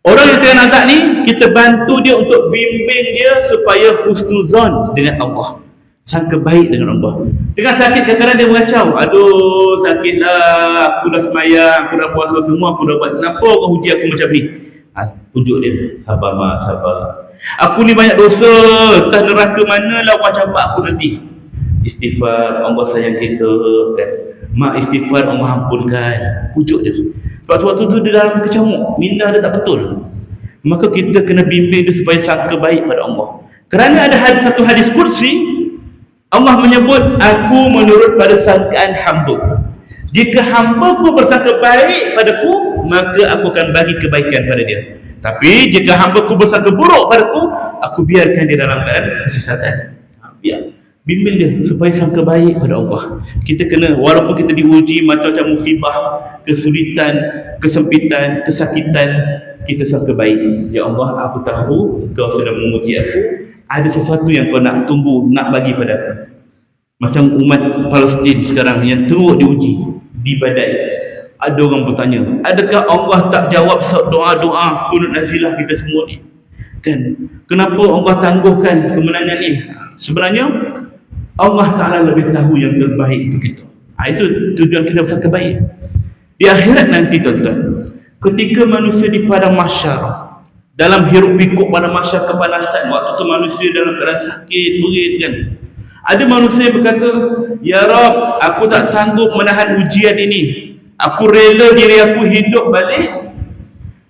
Orang yang tengah nazak ni, kita bantu dia untuk bimbing dia supaya husnuzon dengan Allah, sangka baik dengan Allah. Tengah sakit kadang-kadang dia mengacau, aduh sakitlah, aku dah semayang, aku dah puasa semua, aku dah buat, kenapa kau uji aku macam ni? Tunjuk dia, sabar mak, sabar, aku ni banyak dosa, entah neraka mana lah orang campak aku nanti. Istighfar, Allah sayang kita kan. Mak istighfar, Allah ampunkan. Pujuk dia. Sebab waktu tu dia dalam kecamuk, minda dia tak betul. Maka kita kena bimbing dia supaya sangka baik pada Allah. Kerana ada satu hadis kursi, Allah menyebut, aku menurut pada sangkaan hamba. Jika hamba ku bersangka baik padaku, maka aku akan bagi kebaikan pada dia. Tapi jika hamba ku bersangka buruk padaku, aku biarkan dia dalam keadaan kesesatan. Biar. Bimbing dia supaya sangka baik pada Allah. Kita kena, walaupun kita diuji macam-macam musibah, kesulitan, kesempitan, kesakitan, kita sangka baik. Ya Allah, aku tahu kau sedang menguji aku, ada sesuatu yang kau nak tunggu, nak bagi pada aku. Macam umat Palestin sekarang yang teruk diuji di badai. Ada orang bertanya, adakah Allah tak jawab doa-doa kunut nazilah kita semua ni? Kan? Kenapa Allah tangguhkan kemenangan ni? Sebenarnya Allah Ta'ala lebih tahu yang terbaik untuk kita. Itu tujuan kita bersangka baik. Di akhirat nanti tuan-tuan, ketika manusia di padang mahsyar, dalam hiruk pikuk pada mahsyar kepanasan, waktu tu manusia dalam keadaan sakit, berit kan. Ada manusia yang berkata, ya Rab, aku tak sanggup menahan ujian ini, aku rela diri aku hidup balik.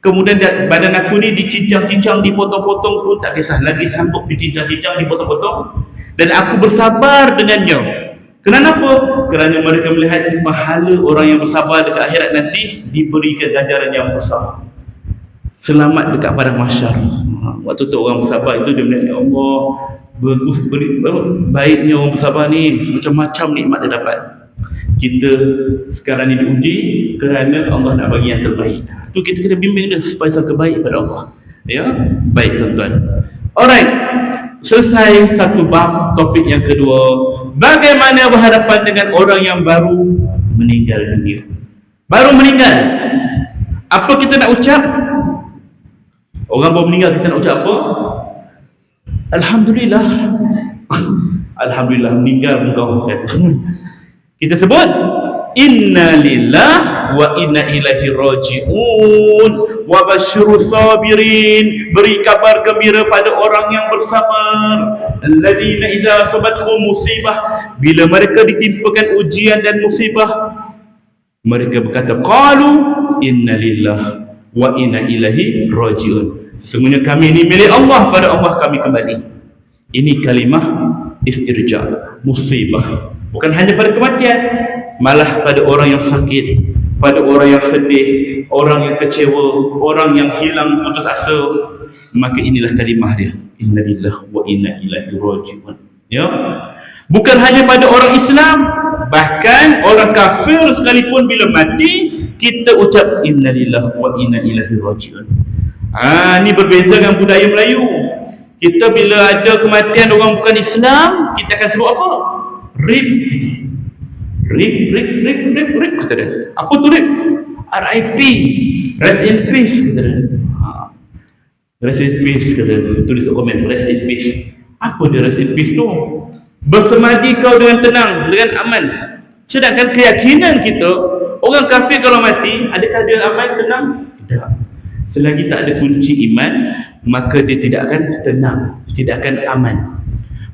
Kemudian badan aku ni dicincang-cincang, dipotong-potong pun tak kisah, lagi sanggup dicincang-cincang, dipotong-potong, dan aku bersabar dengannya. Kenapa? Kerana mereka melihat pahala orang yang bersabar dekat akhirat nanti diberikan ganjaran yang besar. Selamat dekat padang mahsyar. Waktu tu orang bersabar itu dia melihat, ya Allah, baiknya orang bersabar ni, macam-macam nikmat dia dapat. Kita sekarang ni diuji kerana Allah nak bagi yang terbaik. Tu kita kena bimbing dia supaya sangka baik pada Allah. Ya, baik tuan-tuan. Alright, selesai satu bab. Topik yang kedua, bagaimana berhadapan dengan orang yang baru meninggal dunia. Baru meninggal, apa kita nak ucap? Orang baru meninggal, kita nak ucap apa? Alhamdulillah. Alhamdulillah meninggal engkau. Kita sebut inna lillah wa inna ilaihi raji'un wa basyiru sabirin, beri kabar gembira pada orang yang bersabar, alladzina idza asabathum musibah, bila mereka ditimpakan ujian dan musibah, mereka berkata qalu inna lillah wa inna ilaihi raji'un, sesungguhnya kami ini milik Allah, pada Allah kami kembali. Ini kalimah istirja, musibah. Bukan hanya pada kematian, malah pada orang yang sakit, pada orang yang sedih, orang yang kecewa, orang yang hilang putus asa, maka inilah kalimah dia, inna lillahi wa inna ilaihi raji'un. Ya, bukan hanya pada orang Islam, bahkan orang kafir sekalipun bila mati kita ucap inna lillahi wa inna ilaihi raji'un. Ini berbeza dengan budaya Melayu. Kita bila ada kematian orang bukan Islam, kita akan sebut apa? RIP, kata dia. Apa tu RIP? RIP, rest in peace, kata dia. Rest in peace, kata dia. Tulis komen, rest in peace. Apa dia rest in peace tu? Bersemadi kau dengan tenang, dengan aman. Sedangkan keyakinan kita, orang kafir kalau mati, adakah dia aman, tenang? Tidak. Selagi tak ada kunci iman, maka dia tidak akan tenang, tidak akan aman.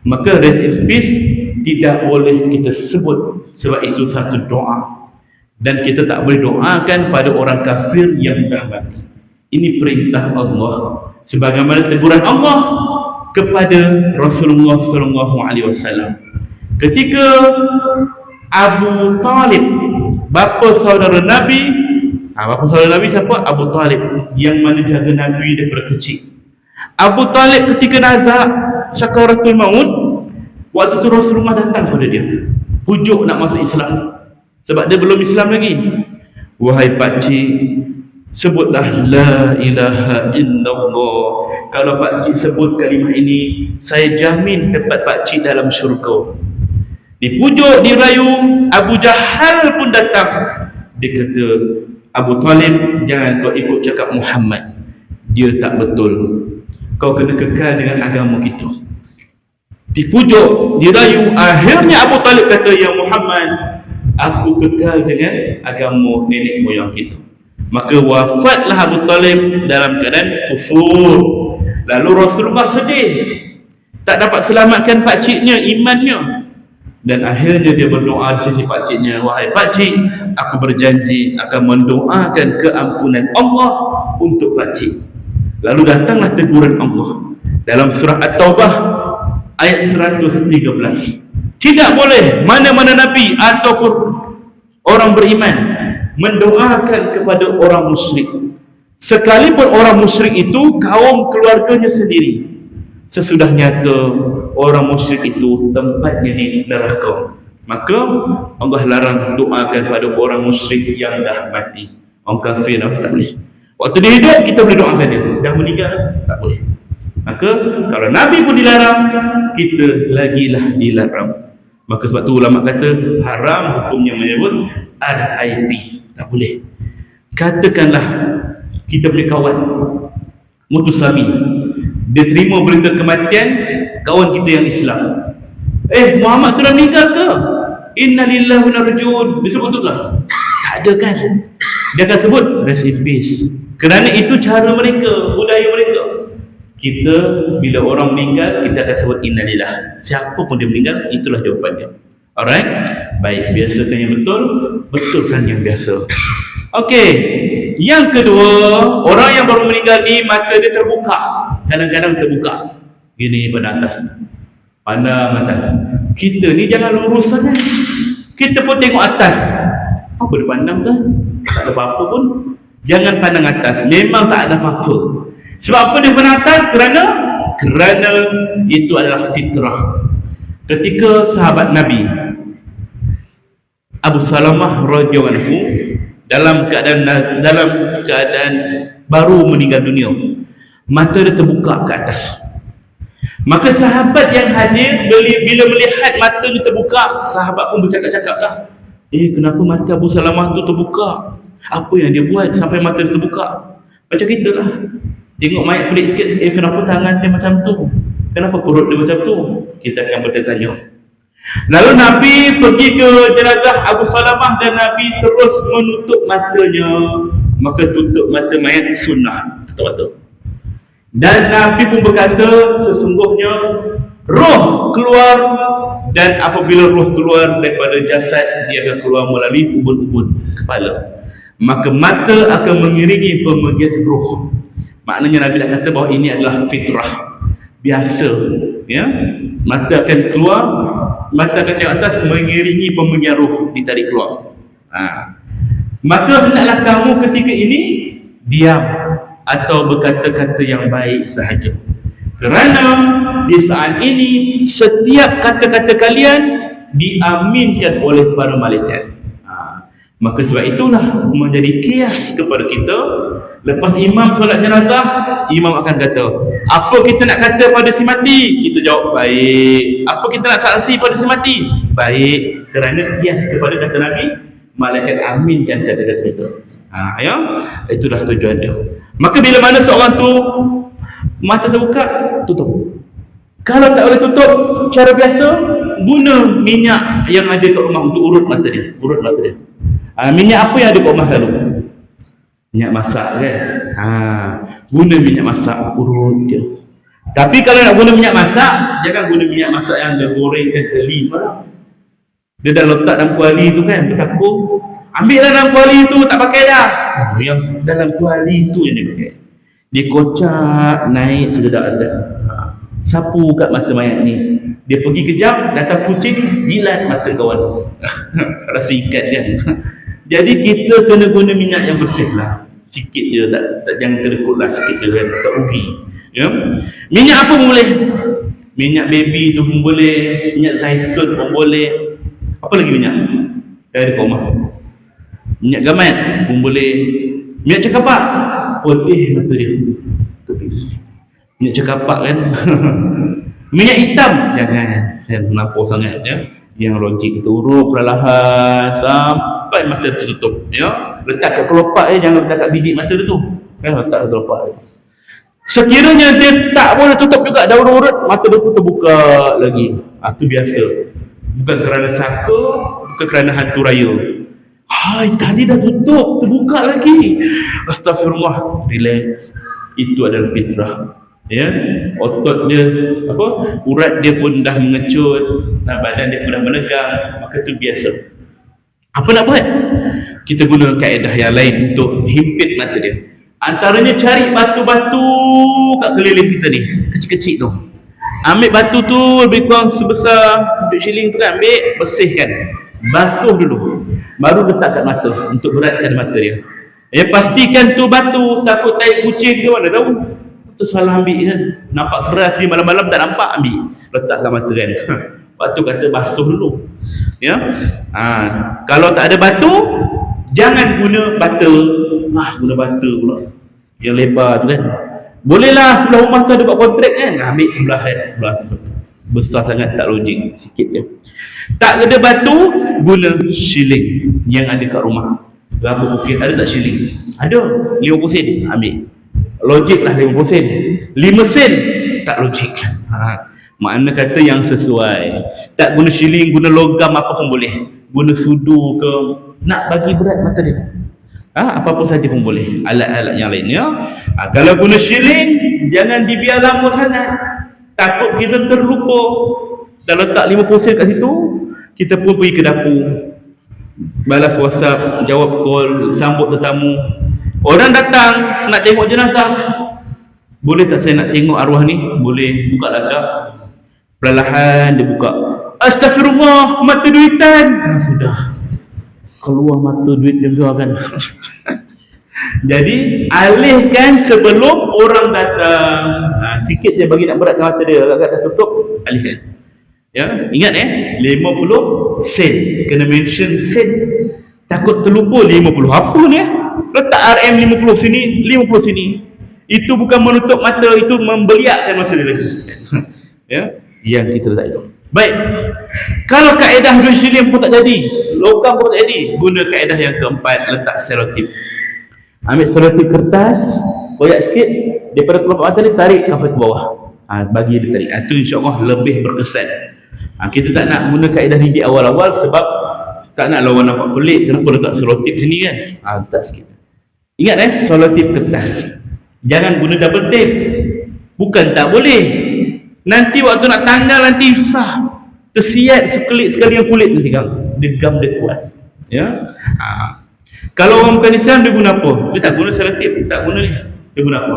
Maka rest in peace tidak boleh kita sebut, sebab itu satu doa, dan kita tak boleh doakan pada orang kafir yang dah mati. Ini perintah Allah, sebagaimana teguran Allah kepada Rasulullah SAW. Ketika Abu Talib, bapa saudara Nabi, bapa saudara Nabi siapa? Abu Talib, yang mana jaga Nabi daripada kecil. Abu Talib ketika nazak sakaratul maut, Waktu tu Rasulullah datang pada dia, pujuk nak masuk Islam, sebab dia belum Islam lagi. Wahai pakcik, sebutlah la ilaha illallah. Kalau pakcik sebut kalimah ini, saya jamin tempat pakcik dalam syurga. Dipujuk, dirayu, Abu Jahal pun datang. Dia kata, Abu Talib, jangan kau ikut cakap Muhammad, dia tak betul, kau kena kekal dengan agama kita. Dipujuk, dirayu, akhirnya Abu Talib kata, ya Muhammad, aku kekal dengan agama nenek moyang kita. Maka wafatlah Abu Talib dalam keadaan kufur. Lalu Rasulullah sedih, tak dapat selamatkan pakciknya, imannya. Dan akhirnya dia berdoa di sisi pakciknya, wahai pakcik, aku berjanji akan mendoakan keampunan Allah untuk pakcik. Lalu datanglah teguran Allah dalam surah At-Taubah ayat 113. Tidak boleh mana-mana Nabi ataupun orang beriman mendoakan kepada orang musyrik, sekalipun orang musyrik itu kaum keluarganya sendiri. Sesudah nyata orang musyrik itu tempatnya di neraka, maka Allah larang doakan pada orang musyrik yang dah mati. Orang kafir tak boleh. Waktu dia hidup kita boleh doakan dia, dah meninggal tak boleh. Maka kalau Nabi pun dilarang, kita lagilah dilarang. Maka sebab tu ulama kata haram hukumnya menyebut RIP, tak boleh. Katakanlah kita punya kawan Mutusami, dia terima berita kematian kawan kita yang Islam. Muhammad sudah meninggal ke? Inna lillahi wa inna ilaihi raji'un. Dia sebut tu lah? Tak ada kan? Dia akan sebut rest in peace. Kerana itu cara mereka, budaya mereka. Kita bila orang meninggal, kita akan sebut innalillah. Siapa pun dia meninggal, itulah jawapannya. Alright? Baik, biasakan yang betul, betulkan yang biasa. Okey. Yang kedua, orang yang baru meninggal ni mata dia terbuka. Kadang-kadang terbuka. Gini pada atas. Pandang atas. Kita ni jangan lurus saja. Kita pun tengok atas. Apa dia pandang kan? Tak ada apa-apa pun. Jangan pandang atas. Memang tak ada apa-apa. Sebab apa dia pandang atas? Kerana itu adalah fitrah. Ketika sahabat Nabi Abu Salamah radhiyallahu anhu dalam keadaan baru meninggal dunia, mata dia terbuka ke atas. Maka sahabat yang hadir bila melihat mata dia terbuka, sahabat pun bercakap-cakap lah, kenapa mata Abu Salamah tu terbuka? Apa yang dia buat sampai mata dia terbuka? Macam kita lah, tengok mayat pelik sikit, kenapa tangan dia macam tu? Kenapa perut dia macam tu? Kita akan bertanya. Lalu Nabi pergi ke jenazah Abu Salamah dan Nabi terus menutup matanya. Maka tutup mata mayat sunnah, tutup mata. Dan Nabi pun berkata, sesungguhnya roh keluar, dan apabila roh keluar daripada jasad, dia akan keluar melalui ubun-ubun kepala. Maka mata akan mengiringi pemergian roh. Maknanya Nabi dah kata bahawa ini adalah fitrah biasa, ya. Mata akan keluar, mata akan tengok atas, mengiringi pemergian roh, ditarik keluar. Maka hendaklah kamu ketika ini diam atau berkata-kata yang baik sahaja, kerana di saat ini setiap kata-kata kalian diaminkan oleh para malaikat. Maka sebab itulah menjadi kias kepada kita. Lepas imam solat jenazah, imam akan kata, apa kita nak kata pada si mati? Kita jawab baik. Apa kita nak saksi pada si mati? Baik. Kerana kias kepada kata Nabi, malaikat aminkan kata-kata kita. Ya, itulah tujuan dia. Maka bila mana seorang tu mata terbuka, tutup. Kalau tak boleh tutup cara biasa, guna minyak yang ada kat rumah untuk urut mata dia. Urut mata dia. Minyak apa yang ada kat rumah lalu? Minyak masak kan? Guna minyak masak, urut dia. Tapi kalau nak guna minyak masak, jangan guna minyak masak yang dia gorengkan keli. Dia dah letak dalam kuali tu kan, bertakung. Ambil dalam kuali tu, tak pakai dah. Yang dalam kuali tu yang dia pakai. Dia kocak, naik sededak atas. Sapu kat mata mayat ni. Dia pergi kejap, datang kucing, jilat mata kawan. Rasa ikat kan. Jadi kita kena guna minyak yang bersih lah. Sikit je, tak jangan kedekut lah sikit je kan, tak rugi. Ya? Minyak apa boleh? Minyak baby tu pun boleh, minyak zaitun pun boleh. Apa lagi minyak? Dari rumah. Minyak gamat pun boleh. Minyak cekapak, putih mata dia. Minyak cekapak kan. Minyak hitam jangan melampau sangat ya. Yang logik turun perlahan sampai mata tertutup ya. Letak kat kelopak jangan letak kat biji mata dia tu. Kan letak kat kelopak dia. Sekiranya dia tak boleh tutup juga dah urut-urut, mata dia pun terbuka lagi. Itu biasa. Bukan kerana saka, bukan kerana hantu raya. Hai, tadi dah tutup, terbuka lagi. Astagfirullah, relax. Itu adalah fitrah. Ya, otot dia urat dia pun dah mengecut, badan dia pun dah menegang, maka itu biasa. Apa nak buat? Kita guna kaedah yang lain untuk himpit mata dia. Antaranya cari batu-batu kat keliling kita ni, kecil-kecil tu. Ambil batu tu lebih kurang sebesar duit shilling tu kan, ambil, bersihkan, basuh dulu, baru letak kat mata untuk beratkan mata dia. Pastikan tu batu, takut tai kucing ke mana tahu. Tu salah ambil kan, nampak keras ni malam-malam tak nampak, ambil letak kat mata kan. Lepas tu kata basuh dulu ya. Kalau tak ada batu, jangan guna bata. Guna bata pula yang lebar tu kan. Bolehlah sebelah rumah tu ada buat kontrak kan, ambil sebelah kan, sebelah besar sangat tak logik, sikit je. Tak ada batu, guna shilling yang ada kat rumah. Berapa mungkin ada tak shilling? Ada, 50 sen, ambil. Logik lah 50 sen. 5 sen tak logik. Makna kata yang sesuai. Tak guna shilling, guna logam apa pun boleh. Guna sudu ke, nak bagi berat mata dia. Apa-apa saja pun boleh. Alat-alat yang lainnya. Kalau guna shilling, jangan dibiar lama sangat. Takut kita terlupa. Dah letak 50 sen kat situ, kita pun pergi ke dapur, balas WhatsApp, jawab call, sambut tetamu. Orang datang nak tengok jenazah. Boleh tak saya nak tengok arwah ni? Boleh. Buka lagak. Perlahan dia buka. Astagfirullah, mata duitan. Sudah. Keluar mata duit dia kan. Jadi alihkan sebelum orang datang. Sikit je bagi nak beratkan mata dia, agak dah tutup, alihkan. Ya, ingat 50 sen. Kena mention sen. Takut terlupa 50. Apa ni? Letak RM 50 sini, 50 sini. Itu bukan menutup mata, itu membeliakkan mata dia lagi. Ya, yang kita letak itu. Baik. Kalau kaedah duit shilling pun tak jadi, logam pun tak jadi, guna kaedah yang keempat, letak selotip. Ambil selotip kertas, koyak sikit, daripada kelopak mata ni tarik sampai ke bawah. Bagi dia tarik. Itu insya-Allah lebih berkesan. Kita tak nak guna kaedah ni di awal-awal sebab tak nak lawan nampak pelik. Kenapa letak selotip sini kan? Letak sikit. Ingat selotip kertas. Jangan guna double tape. Bukan tak boleh. Nanti waktu nak tanggal nanti susah. Tersiat sekelip sekali yang kulit nanti kan. Dia gam dia kuat. Ya. Kalau orang bukan Islam dia guna apa? Dia tak guna selotip, tak guna ni. Dia guna apa?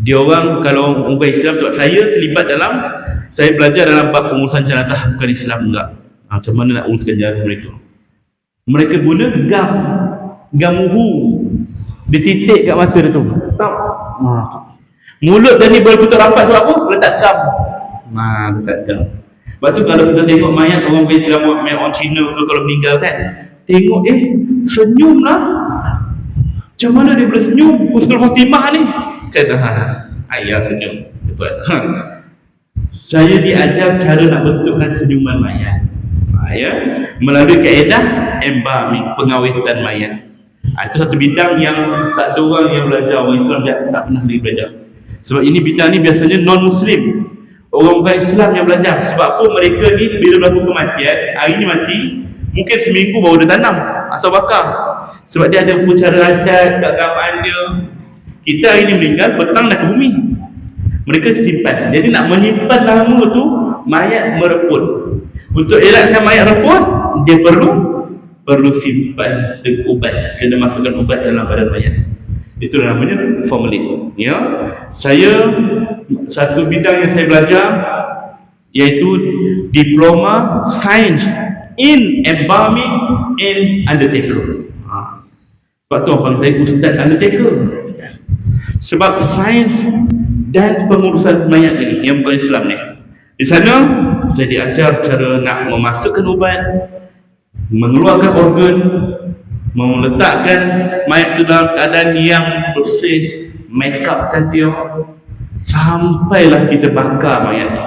Dia orang kalau orang bukan Islam, sebab saya terlibat dalam, saya belajar dalam bab pengurusan jenazah bukan Islam enggak. Macam mana nak uruskan jenazah mereka? Mereka guna gam uhu. Dia titik kat mata dia tu. Mulut dia ni boleh tutup rapat sebab apa? Letak gam. Letak gam. Lepas tu kalau kita tengok mayat orang bukan Islam, mayat orang Cina kalau meninggal kan, tengok senyum lah. Macam mana dia boleh senyum? Husnul Khotimah ni. Kata ayah senyum. Saya diajar cara nak bentukkan senyuman mayat. Melalui kaedah embalming, pengawetan mayat. Itu satu bidang yang tak ada orang yang belajar, orang Islam tak pernah belajar. Sebab ini bidang ni biasanya non-Muslim, orang bukan Islam yang belajar. Sebab apa? Mereka ni bila berlaku kematian, hari ni mati, mungkin seminggu baru dia tanam atau bakar. Sebab dia ada cara adat, keagamaan dia. Kita hari ni meninggal, petang dah ke bumi. Mereka simpan. Jadi nak menyimpan lama tu, mayat mereput. Untuk elakkan mayat reput, dia perlu simpan dengan ubat. Kena masukkan ubat dalam badan mayat. Itu namanya formalin. Ya, satu bidang yang saya belajar iaitu diploma science in embalming and undertaker. Sebab tu orang panggil saya Ustaz Undertaker. Sebab sains dan pengurusan mayat ini yang bukan Islam ni. Di sana saya diajar cara nak memasukkan ubat, mengeluarkan organ, meletakkan mayat itu dalam keadaan yang bersih, make upkan dia, sampailah kita bakar mayat ni.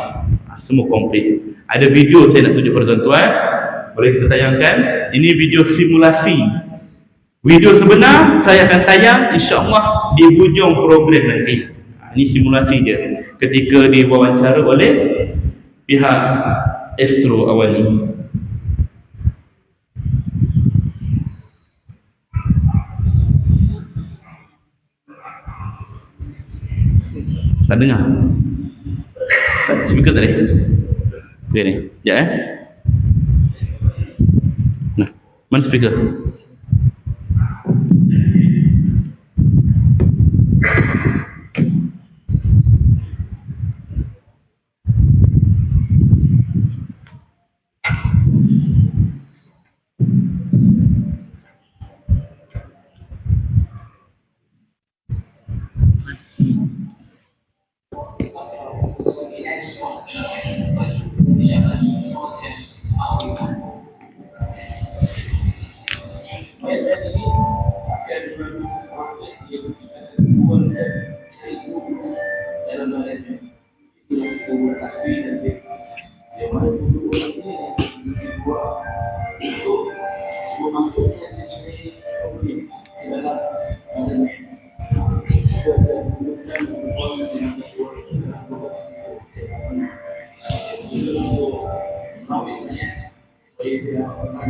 Semua komplit. Ada video saya nak tunjuk kepada tuan-tuan, boleh kita tayangkan. Ini video simulasi. Video sebenar saya akan tayang insya-Allah di hujung program nanti. Ini simulasi dia ketika diwawancara oleh pihak Astro awal ni. Tak dengar? Speaker tak ada? Dia ni. Sekejap Nah, mana speaker?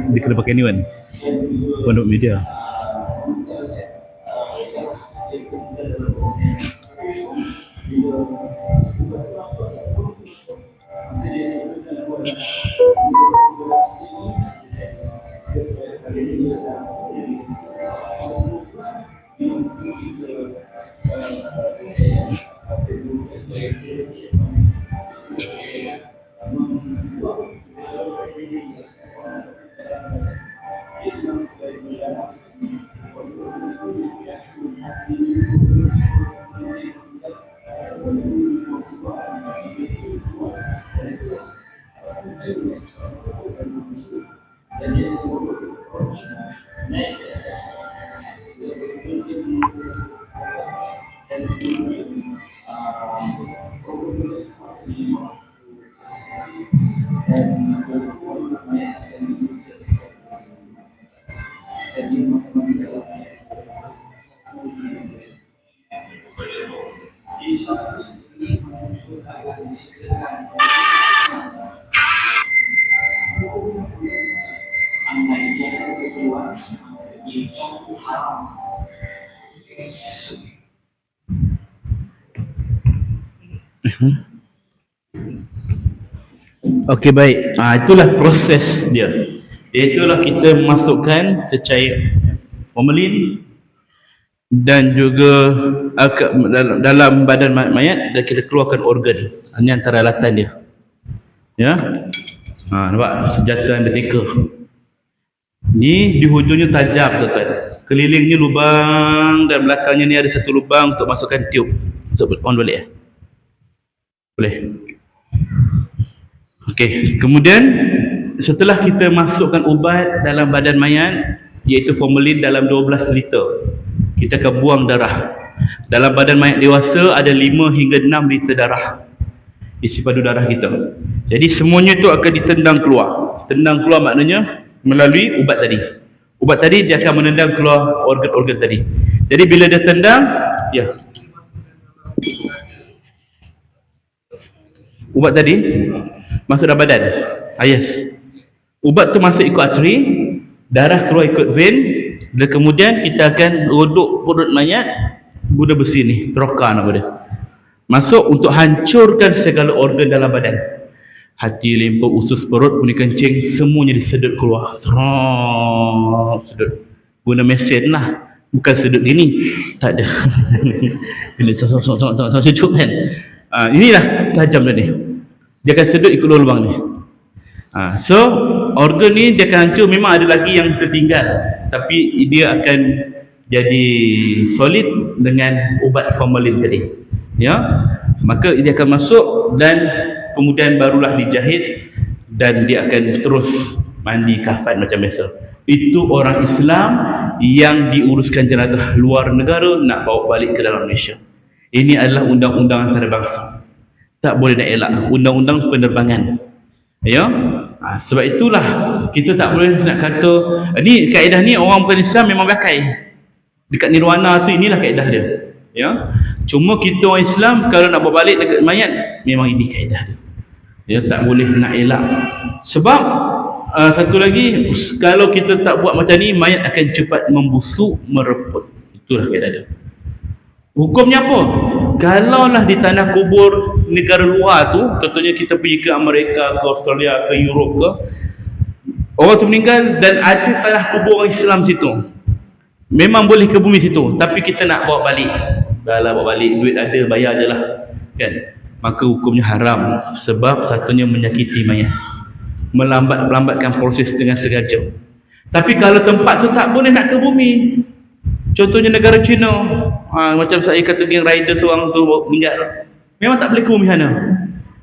Dia kena pakai ni kan, pondok media. Okey, baik. Itulah proses dia. Itulah kita masukkan secair formalin dan juga dalam badan mayat dan kita keluarkan organ. Ini antara alatan dia. Ya. Nampak senjata undertaker. Ni di hujungnya tajam, tuan-tuan. Kelilingnya lubang dan belakangnya ni ada satu lubang untuk masukkan tiub. Masuk on balik ya. Boleh. Okey, kemudian setelah kita masukkan ubat dalam badan mayat iaitu formalin dalam 12 liter, kita akan buang darah. Dalam badan mayat dewasa ada 5 hingga 6 liter darah isi padu darah kita. Jadi semuanya itu akan ditendang keluar. Tendang keluar maknanya melalui ubat tadi. Ubat tadi dia akan menendang keluar organ-organ tadi. Jadi bila dia tendang, ya. Ubat tadi masuk dalam badan. Yes. Ubat tu masuk ikut arteri, darah keluar ikut vein, dan kemudian kita akan rodok perut mayat, buda besi ni, troka nama dia. Masuk untuk hancurkan segala organ dalam badan. Hati, limpa, usus, perut, bunyi kencing, semuanya disedut keluar. Sedut. Guna mesin lah. Bukan sedut gini. Tak ada. Bila sejuk kan. Inilah tajam tadi. Dia akan sedut ikut lubang ni. So organ ni dia akan hancur. Memang ada lagi yang tertinggal, tapi dia akan jadi solid dengan ubat formalin tadi. Ya, maka dia akan masuk dan kemudian barulah dijahit dan dia akan terus mandi kafan macam biasa. Itu orang Islam yang diuruskan jenazah luar negara nak bawa balik ke dalam Malaysia. Ini adalah undang-undang antarabangsa. Tak boleh nak elak, undang-undang penerbangan. Ya, sebab itulah kita tak boleh nak kata ni kaedah ni orang bukan Islam memang pakai. Dekat nirwana tu inilah kaedah dia. Ya, cuma kita orang Islam kalau nak bawa balik dekat mayat memang ini kaedah dia. Ya, tak boleh nak elak. Sebab satu lagi, kalau kita tak buat macam ni, mayat akan cepat membusuk, mereput. Itulah kaedah dia. Hukumnya apa? Kalaulah di tanah kubur negara luar tu, contohnya kita pergi ke Amerika, ke Australia, ke Europe ke, orang tu meninggal dan ada tanah kubur orang Islam situ, memang boleh ke bumi situ, tapi kita nak bawa balik. Dah lah bawa balik, duit ada, bayar je lah, kan? Maka hukumnya haram. Sebab satunya menyakiti mayat, melambatkan proses dengan sengaja. Tapi kalau tempat tu tak boleh nak ke bumi, contohnya negara China, macam saya kata geng rider seorang tu meninggal, memang tak boleh ke bumi sana.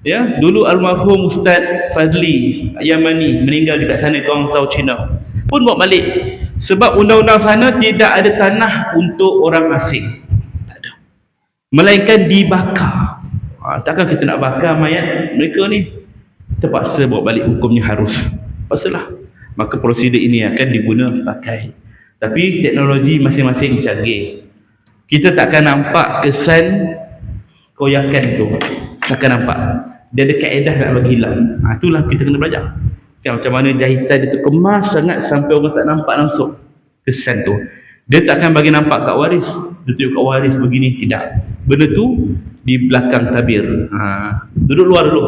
Ya, dulu almarhum Ustaz Fadli Yamani meninggal dekat sana, Guangzhou, China, pun bawa balik. Sebab undang-undang sana tidak ada tanah untuk orang asing, tak ada, melainkan dibakar. Takkan kita nak bakar mayat mereka ni? Terpaksa bawa balik, hukumnya harus, paksalah. Maka prosedur ini akan diguna pakai. Tapi teknologi masing-masing canggih. Kita takkan nampak kesan koyakan tu, takkan nampak. Dia ada kaedah nak bagi hilang. Itulah kita kena belajar. Kan, macam mana jahitan dia tu kemas sangat sampai orang tak nampak langsung kesan tu. Dia takkan bagi nampak kat waris. Dia tunjuk kat waris begini, tidak. Benda tu di belakang tabir. Duduk luar dulu.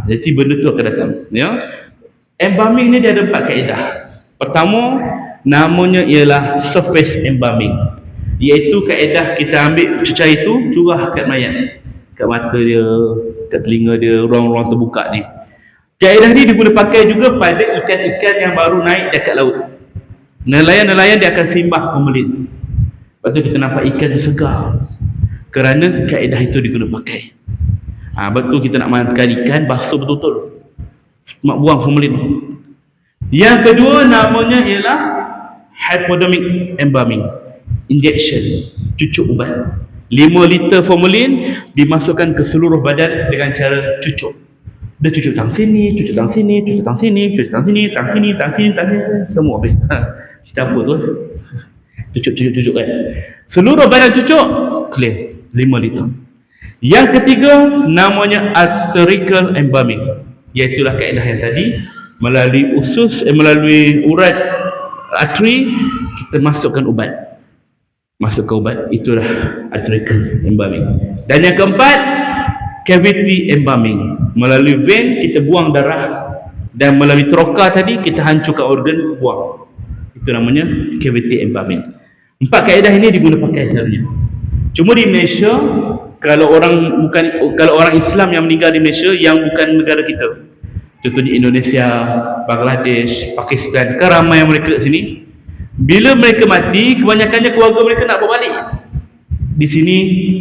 Jadi benda tu akan datang. Ya. Embalming ni dia ada 4 kaedah. Pertama, namanya ialah surface embalming, iaitu kaedah kita ambil cecair itu curah kat mayat, kat mata dia, kat telinga dia, ruang-ruang terbuka ni. Kaedah ni diguna pakai juga pada ikan-ikan yang baru naik dekat laut. Nelayan-nelayan dia akan simbah formalin. Lepas tu kita nampak ikan segar, kerana kaedah itu diguna pakai. Betul, kita nak makan ikan basuh betul-betul, buang formalin. Yang kedua namanya ialah hypodermic embalming, injection, cucuk ubat. 5 liter formalin dimasukkan ke seluruh badan dengan cara cucuk. Dia cucuk tang sini, cucuk tang sini, cucuk tang sini, cucuk tang sini, tang sini, tang sini, tang sini, semua habis. Cerita apa tu? Cucuk kan. Seluruh badan cucuk, clear, 5 liter. Yang ketiga namanya arterial embalming, iaitulah kaedah yang tadi, melalui usus, melalui urat arteri kita masukkan ubat. Itulah arterial embalming. Dan yang keempat, cavity embalming, melalui vein kita buang darah, dan melalui troka tadi kita hancurkan organ, buang. Itu namanya cavity embalming. 4 kaedah ini diguna pakai sebenarnya. Cuma di Malaysia, kalau orang Islam yang meninggal di Malaysia yang bukan negara kita, contohnya Indonesia, Bangladesh, Pakistan, kan ramai mereka kat sini. Bila mereka mati, kebanyakannya keluarga mereka nak bawa balik. Di sini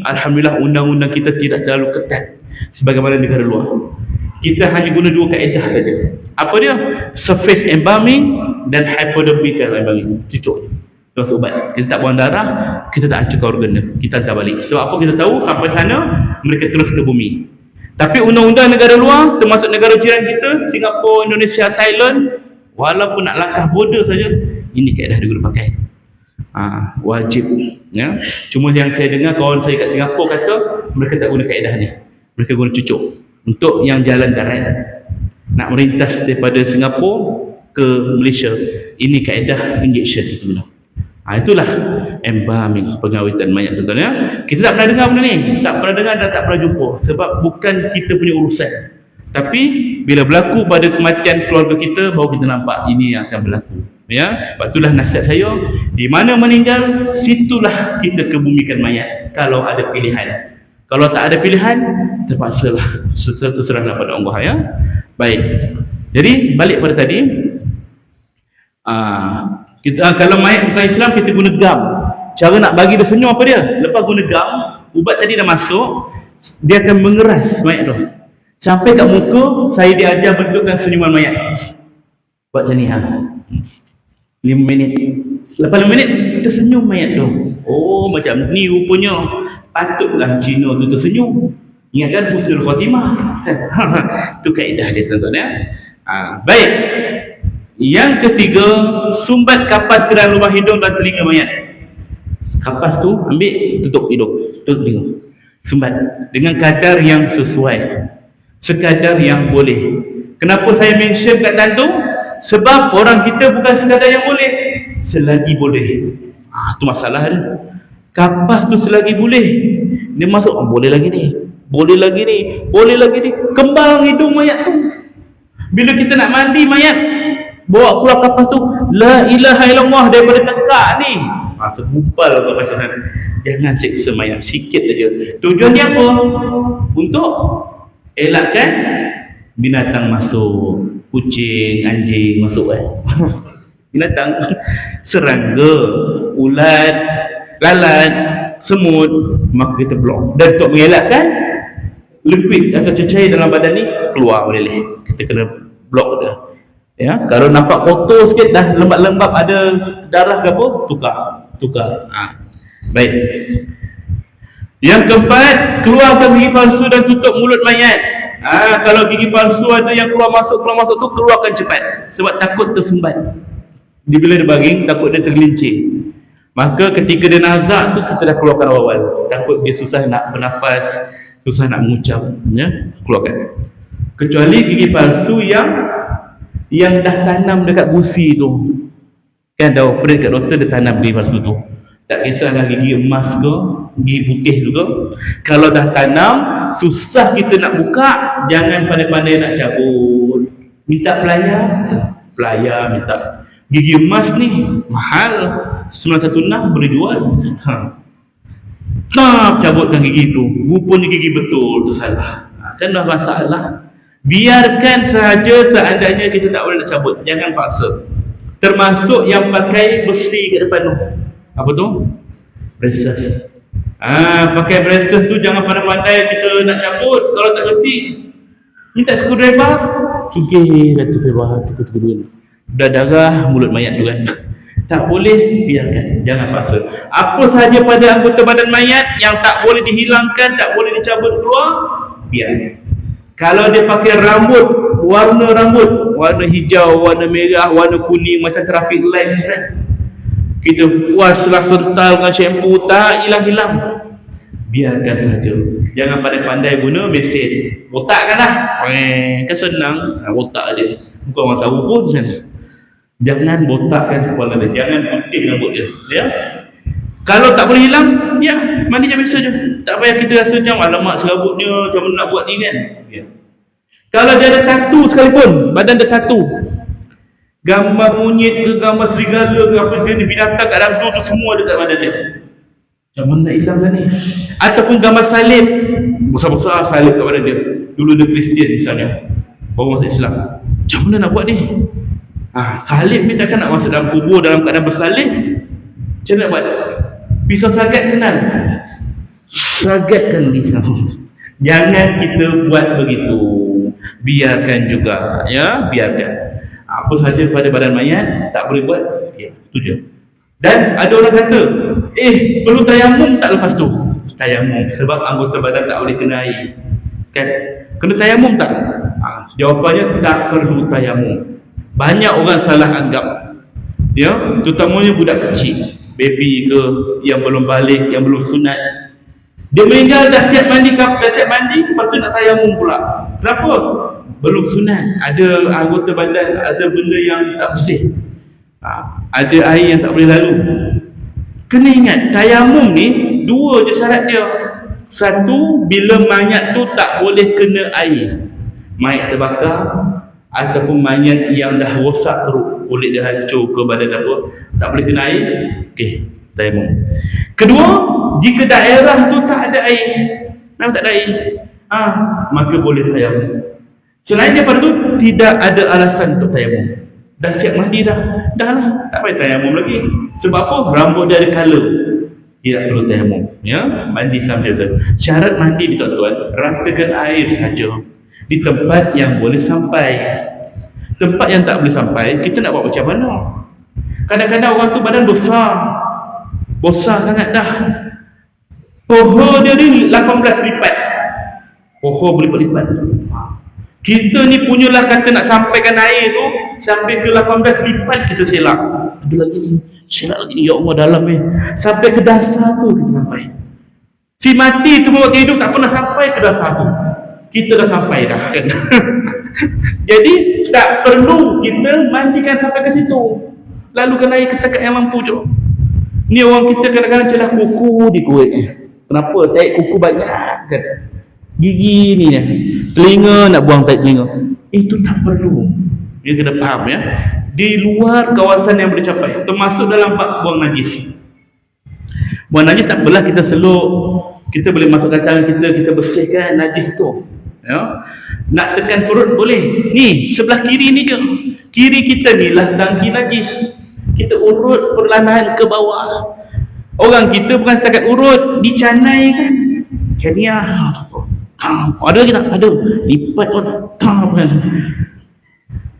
alhamdulillah undang-undang kita tidak terlalu ketat sebagaimana negara luar. Kita hanya guna 2 kaedah saja. Apa dia? Surface embalming dan hypodermic embalming, cucuk. Terus ubat. Kita tak buang darah, kita tak hancurkan organ dia, kita hantar balik. Sebab apa? Kita tahu sampai sana mereka terus ke bumi. Tapi undang-undang negara luar, termasuk negara jiran kita, Singapura, Indonesia, Thailand, walaupun nak langkah border saja, ini kaedah diguna pakai. Wajib. Ya. Cuma yang saya dengar kawan saya kat Singapura kata mereka tak guna kaedah ni, mereka guna cucuk untuk yang jalan darat, nak merintas daripada Singapura ke Malaysia, ini kaedah injection itu guna. Itulah embalming, pengawitan mayat, tuan-tuan ya. Kita tak pernah dengar benda ni, tak pernah dengar dan tak pernah jumpa, sebab bukan kita punya urusan. Tapi bila berlaku pada kematian keluarga kita, baru kita nampak ini yang akan berlaku. Ya, itulah nasihat saya, di mana meninggal, situlah kita kebumikan mayat kalau ada pilihan. Kalau tak ada pilihan, terpaksalah, terserahlah pada Allah ya. Baik. Jadi balik pada tadi, kita kalau mayat bukan Islam kita guna gam. Cara nak bagi dia senyum apa dia? Lepas guna gam, ubat tadi dah masuk, dia akan mengeras mayat tu. Sampai kat muka, saya diajar bentukkan senyuman mayat. Buat macam ni 5 minit. Lepas 5 minit, kita senyum mayat tu. Oh, macam ni rupanya. Patutlah Cina tu tersenyum. Ingatkan husnul khatimah. Itu kaedah dia, tuan-tuan ya. Baik. Yang ketiga, sumbat kapas ke dalam lubang hidung dan telinga mayat. Kapas tu ambil, tutup hidung, tutup telinga. Sumbat dengan kadar yang sesuai, sekadar yang boleh. Kenapa saya mention kat dalam tu? Sebab orang kita bukan sekadar yang boleh, selagi boleh. Tu masalah dia. Kapas tu selagi boleh, dia masuk, boleh lagi ni, boleh lagi ni, boleh lagi ni, kembang hidung mayat tu. Bila kita nak mandi mayat, bawa keluar kapas tu, la ilaha illallah daripada tekak ni. Segumpal ke pasangan. Jangan seksa mayat, sikit saja. Tujuan dia apa? Untuk elakkan binatang masuk. Kucing, anjing masuk binatang, serangga, ulat, lalat, semut, maka kita blok. Dan untuk mengelakkan liquid atau cecair dalam badan ni keluar boleh, kita kena blok dia. Ya, kalau nampak kotor sikit dah lembab-lembab ada darah ke apa, tukar. Baik. Yang keempat, keluarkan gigi palsu dan tutup mulut mayat. Kalau gigi palsu ada yang keluar masuk tu, keluarkan cepat sebab takut tersumbat. Bila dia baring, takut dia tergelincir. Maka ketika dia nazak tu, kita dah keluarkan awal. Takut dia susah nak bernafas, susah nak mengucap, ya, keluarkan. Kecuali gigi palsu yang dah tanam dekat gusi tu. Kan dah operate kat doktor, dia tanam gigi palsu tu. Tak kisahlah gigi emas ke, gigi putih juga. Kalau dah tanam, susah kita nak buka, jangan pandai-pandai nak cabut. Minta pelayar minta. Gigi emas ni mahal, 916 boleh jual. Cabutkan gigi tu, rupanya gigi betul tu salah. Kan dah masalah. Biarkan sahaja seandainya kita tak boleh nak cabut, jangan paksa. Termasuk yang pakai besi kat depan tu. Apa tu? Braces. Pakai braces tu jangan pandai-pandai kita nak cabut. Kalau tak kerti, minta screwdriver, cukur dah darah mulut mayat tu kan. Tak boleh, biarkan, jangan paksa. Apa sahaja pada anggota badan mayat yang tak boleh dihilangkan, tak boleh dicabut keluar, biar. Kalau dia pakai rambut, warna hijau, warna merah, warna kuning macam traffic light kan, kita puaslah sental dengan shampoo, tak hilang-hilang, biarkan saja. Jangan pandai-pandai guna mesin. Botakkan lah, kan senang, botak dia, bukan orang tahu pun kan. Jangan botakkan kepala dia, jangan putih rambut dia, ya. Kalau tak boleh hilang, ya, mandi macam biasa je. Tak payah kita rasa macam alamak serabutnya, macam mana nak buat ni kan, ya. Kalau dia ada tatu sekalipun, badan dia tatu, gambar monyet ke, gambar serigala ke, apa ke, binatang kat dalam zoo tu semua dekat badan dia, macam mana nak hilangkan ni? Ataupun gambar salib besar-besar, salib kat badan dia. Dulu dia Kristian misalnya, baru masuk Islam, macam mana nak buat ni? Salib ni takkan nak masuk dalam kubur dalam keadaan bersalib. Macam mana nak buat? Pisau sagat kenal? Sagatkan ni. Jangan kita buat begitu. Biarkan juga, ya, biarkan. Apa sahaja pada badan mayat tak boleh buat, ya, itu je. Dan ada orang kata, perlu tayamum tak lepas tu? Tayamum sebab anggota badan tak boleh kena air. Kan? Kena tayamum tak? Jawapannya tak perlu tayamum. Banyak orang salah anggap, ya, terutamanya budak kecil, baby ke, yang belum balik, yang belum sunat. Dia meninggal dah siap mandi, lepas tu nak tayamum pula. Kenapa? Belum sunat. Ada anggota badan, ada benda yang tak bersih, ada air yang tak boleh lalu. Kena ingat, tayamum ni dua je syarat dia. Satu, bila mayat tu tak boleh kena air, mayat terbakar ataupun mayat yang dah rosak teruk, kulit dia hancur ke, badan apa, tak boleh kena air, okey, tayamum. Kedua, jika daerah tu tak ada air, tak ada air, maka boleh tayamum. Selain daripada tu, tidak ada alasan untuk tayamum. Dah siap mandi dah lah, tak payah tayamum lagi. Sebab apa? Rambut dia ada colour, tidak perlu tayamum, ya, mandi tanpa jasa. Syarat mandi ni tuan-tuan, ratakan air saja di tempat yang boleh sampai. Tempat yang tak boleh sampai, kita nak buat macam mana? Kadang-kadang orang tu badan besar sangat dah. Poho dia ni 18 lipat. Poho berlipat-lipat. Kita ni punyalah kata nak sampaikan air tu sampai ke 18 lipat kita selak. Ada lagi ni, selak lagi ni, ya Allah dalam ni. Sampai ke dasar tu kita sampai. Si mati tu bawa hidup tak pernah sampai ke dasar tu. Kita dah sampai dah kan. Jadi tak perlu kita mandikan sampai ke situ. Lalukan air ke takat yang mampu je. Ni orang kita kadang-kadang celah kuku di kulit. Kenapa? Taik kuku banyak kan? Gigi ni ya. Telinga nak buang taik telinga. Itu tak perlu. Dia kena faham ya. Di luar kawasan yang boleh capai, termasuk dalam bab buang najis. Buang najis tak apalah kita seluk. Kita boleh masukkan tangan kita bersihkan najis tu. Ya. Nak tekan perut boleh. Ni sebelah kiri ni je. Kiri kita ni lah dangki najis. Kita urut perlahan ke bawah. Orang kita bukan setakat urut, dicanai kan. Kenia. Ada lagi tak? Ada. Lipat kan.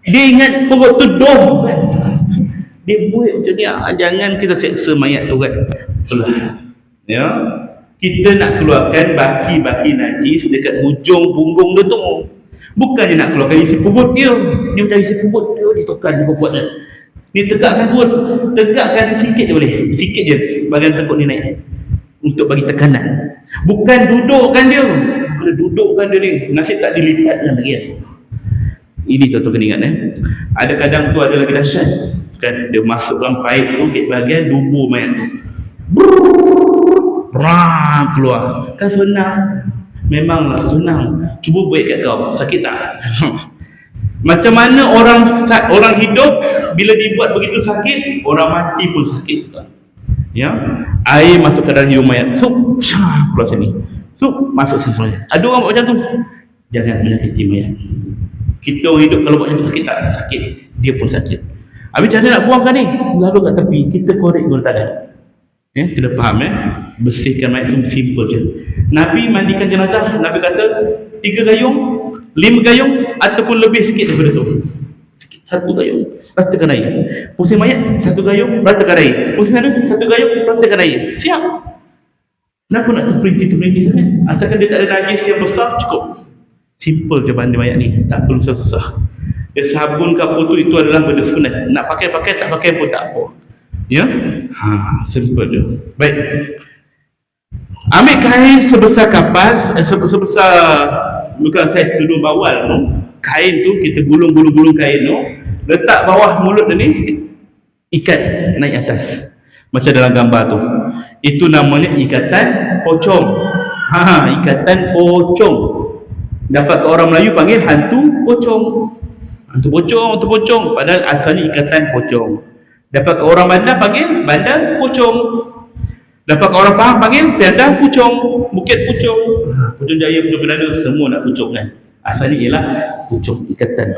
Dia ingat perut tu doh kan. Dia buat macam ni. Jangan kita seksa mayat tu kan. Itulah. Ya. Kita nak keluarkan baki-baki najis dekat hujung punggung dia tu. Bukannya nak keluarkan isi perut dia. Dia macam isi perut dia, ditekan dia buat dia. Ni tegakkan perut. Tegakkan sikit dia boleh. Sikit je bahagian tekuk ni naik. Untuk bagi tekanan. Bukan dudukkan dia. Kalau dudukkan dia ni, nasib tak dilipatkan lagi. Ini tuan-tuan kena ingat Ada kadang tu ada lagi dahsyat. Kan dia masukkan paip tu ke bahagian dubur mayat tu. Keluar. Kan senang. Memanglah senang. Cuba buat kat kau. Sakit tak? Macam mana orang hidup bila dibuat begitu sakit, orang mati pun sakit. Ya. Air masuk ke dalam hidung mayat. Sup, keluar sini. Sup, masuk sini. Ada orang buat macam tu. Jangan menyakiti mayat. Kita orang hidup kalau buat macam tu sakit tak? Sakit. Dia pun sakit. Habis macam mana nak buangkan ni? Lalu kat tepi. Kita korek guna tangan. Ya, kena faham bersihkan mayat tu simple je. Nabi mandikan jenazah, Nabi kata 3 gayung, 5 gayung ataupun lebih sikit daripada tu. Sikit, 1 gayung, ratakan air. Pusing mayat, 1 gayung, ratakan air. Pusing ada 1 gayung, ratakan air. Siap. Kenapa nak terperinci-terperinci sangat? Asalkan dia tak ada najis yang besar, cukup. Simple je mandi mayat ni, tak perlu susah. Dia sabun ke apa tu, itu adalah benda sunat. Nak pakai-pakai, tak pakai pun tak apa. Ya, simple je. Baik. Ambil kain sebesar kapas, sebesar bukan saiz tudung bawal tu. Kain tu kita gulung kain tu, letak bawah mulut dia ni, ikat naik atas. Macam dalam gambar tu. Itu namanya ikatan pocong. Ikatan pocong. Dapat ke orang Melayu panggil hantu pocong. Hantu pocong. Padahal asalnya ikatan pocong. Dapat ke orang bandar panggil bandar pocong. Dapat ke orang Pahang panggil tiada pucung, Bukit Pucung, Pucung Jaya, Pucung Kenada, semua nak pucung kan. Asalnya ialah pucung, ikatan.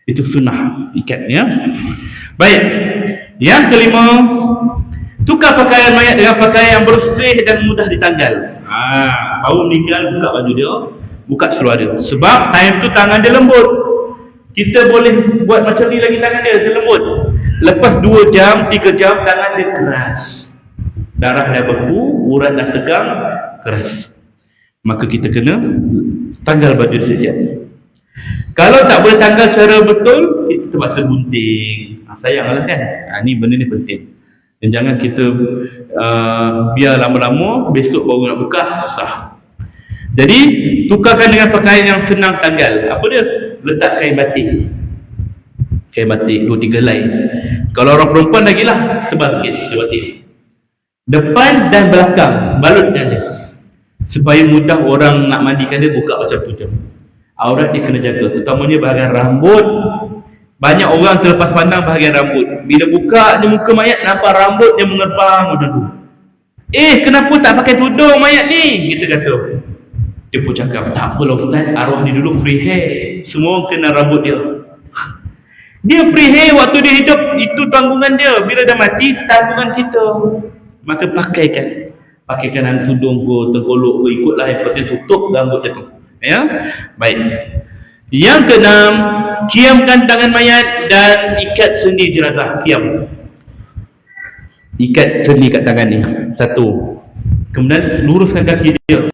Itu sunnah ikat ya. Baik. Yang kelima, tukar pakaian mayat dengan pakaian yang bersih dan mudah ditanggal. Baru meninggal buka baju dia, buka seluar dia. Sebab time tu tangan dia lembut. Kita boleh buat macam ni lagi tangan dia lembut. Lepas 2 jam, 3 jam tangan dia keras. Darah dah beku, urat dah tegang, keras. Maka kita kena tanggal baju siap-siap. Kalau tak boleh tanggal cara betul, kita terpaksa gunting. Sayanglah kan. Ni benda ni penting. Dan jangan kita biar lama-lama, besok baru nak buka, susah. Jadi, tukarkan dengan pakaian yang senang tanggal. Apa dia? Letak kain batik. Kain batik, 2-3 helai. Kalau orang perempuan lagi lah, tebal sikit kain batik. Depan dan belakang, balutkan dia. Supaya mudah orang nak mandikan dia, buka macam tu je. Aurat dia kena jaga, terutamanya bahagian rambut. Banyak orang terlepas pandang bahagian rambut. Bila buka ni muka mayat, nampak rambut dia mengepang macam tu. Kenapa tak pakai tudung mayat ni? Kita kata. Dia pun cakap, tak apalah Ustaz, arwah ni dulu free hair. Semua orang kenal rambut dia. Dia free hair waktu dia hidup, itu tanggungan dia. Bila dah mati, tanggungan kita. Maka pakaikan. pakaikan tudung ke, tengkolok ke, ikutlah, yang penting tutup rambut dia tu. Ya, baik. Yang keenam, kiamkan tangan mayat dan ikat sendi jenazah. Kiam, ikat sendi kat tangan ni, satu. Kemudian luruskan kaki dia,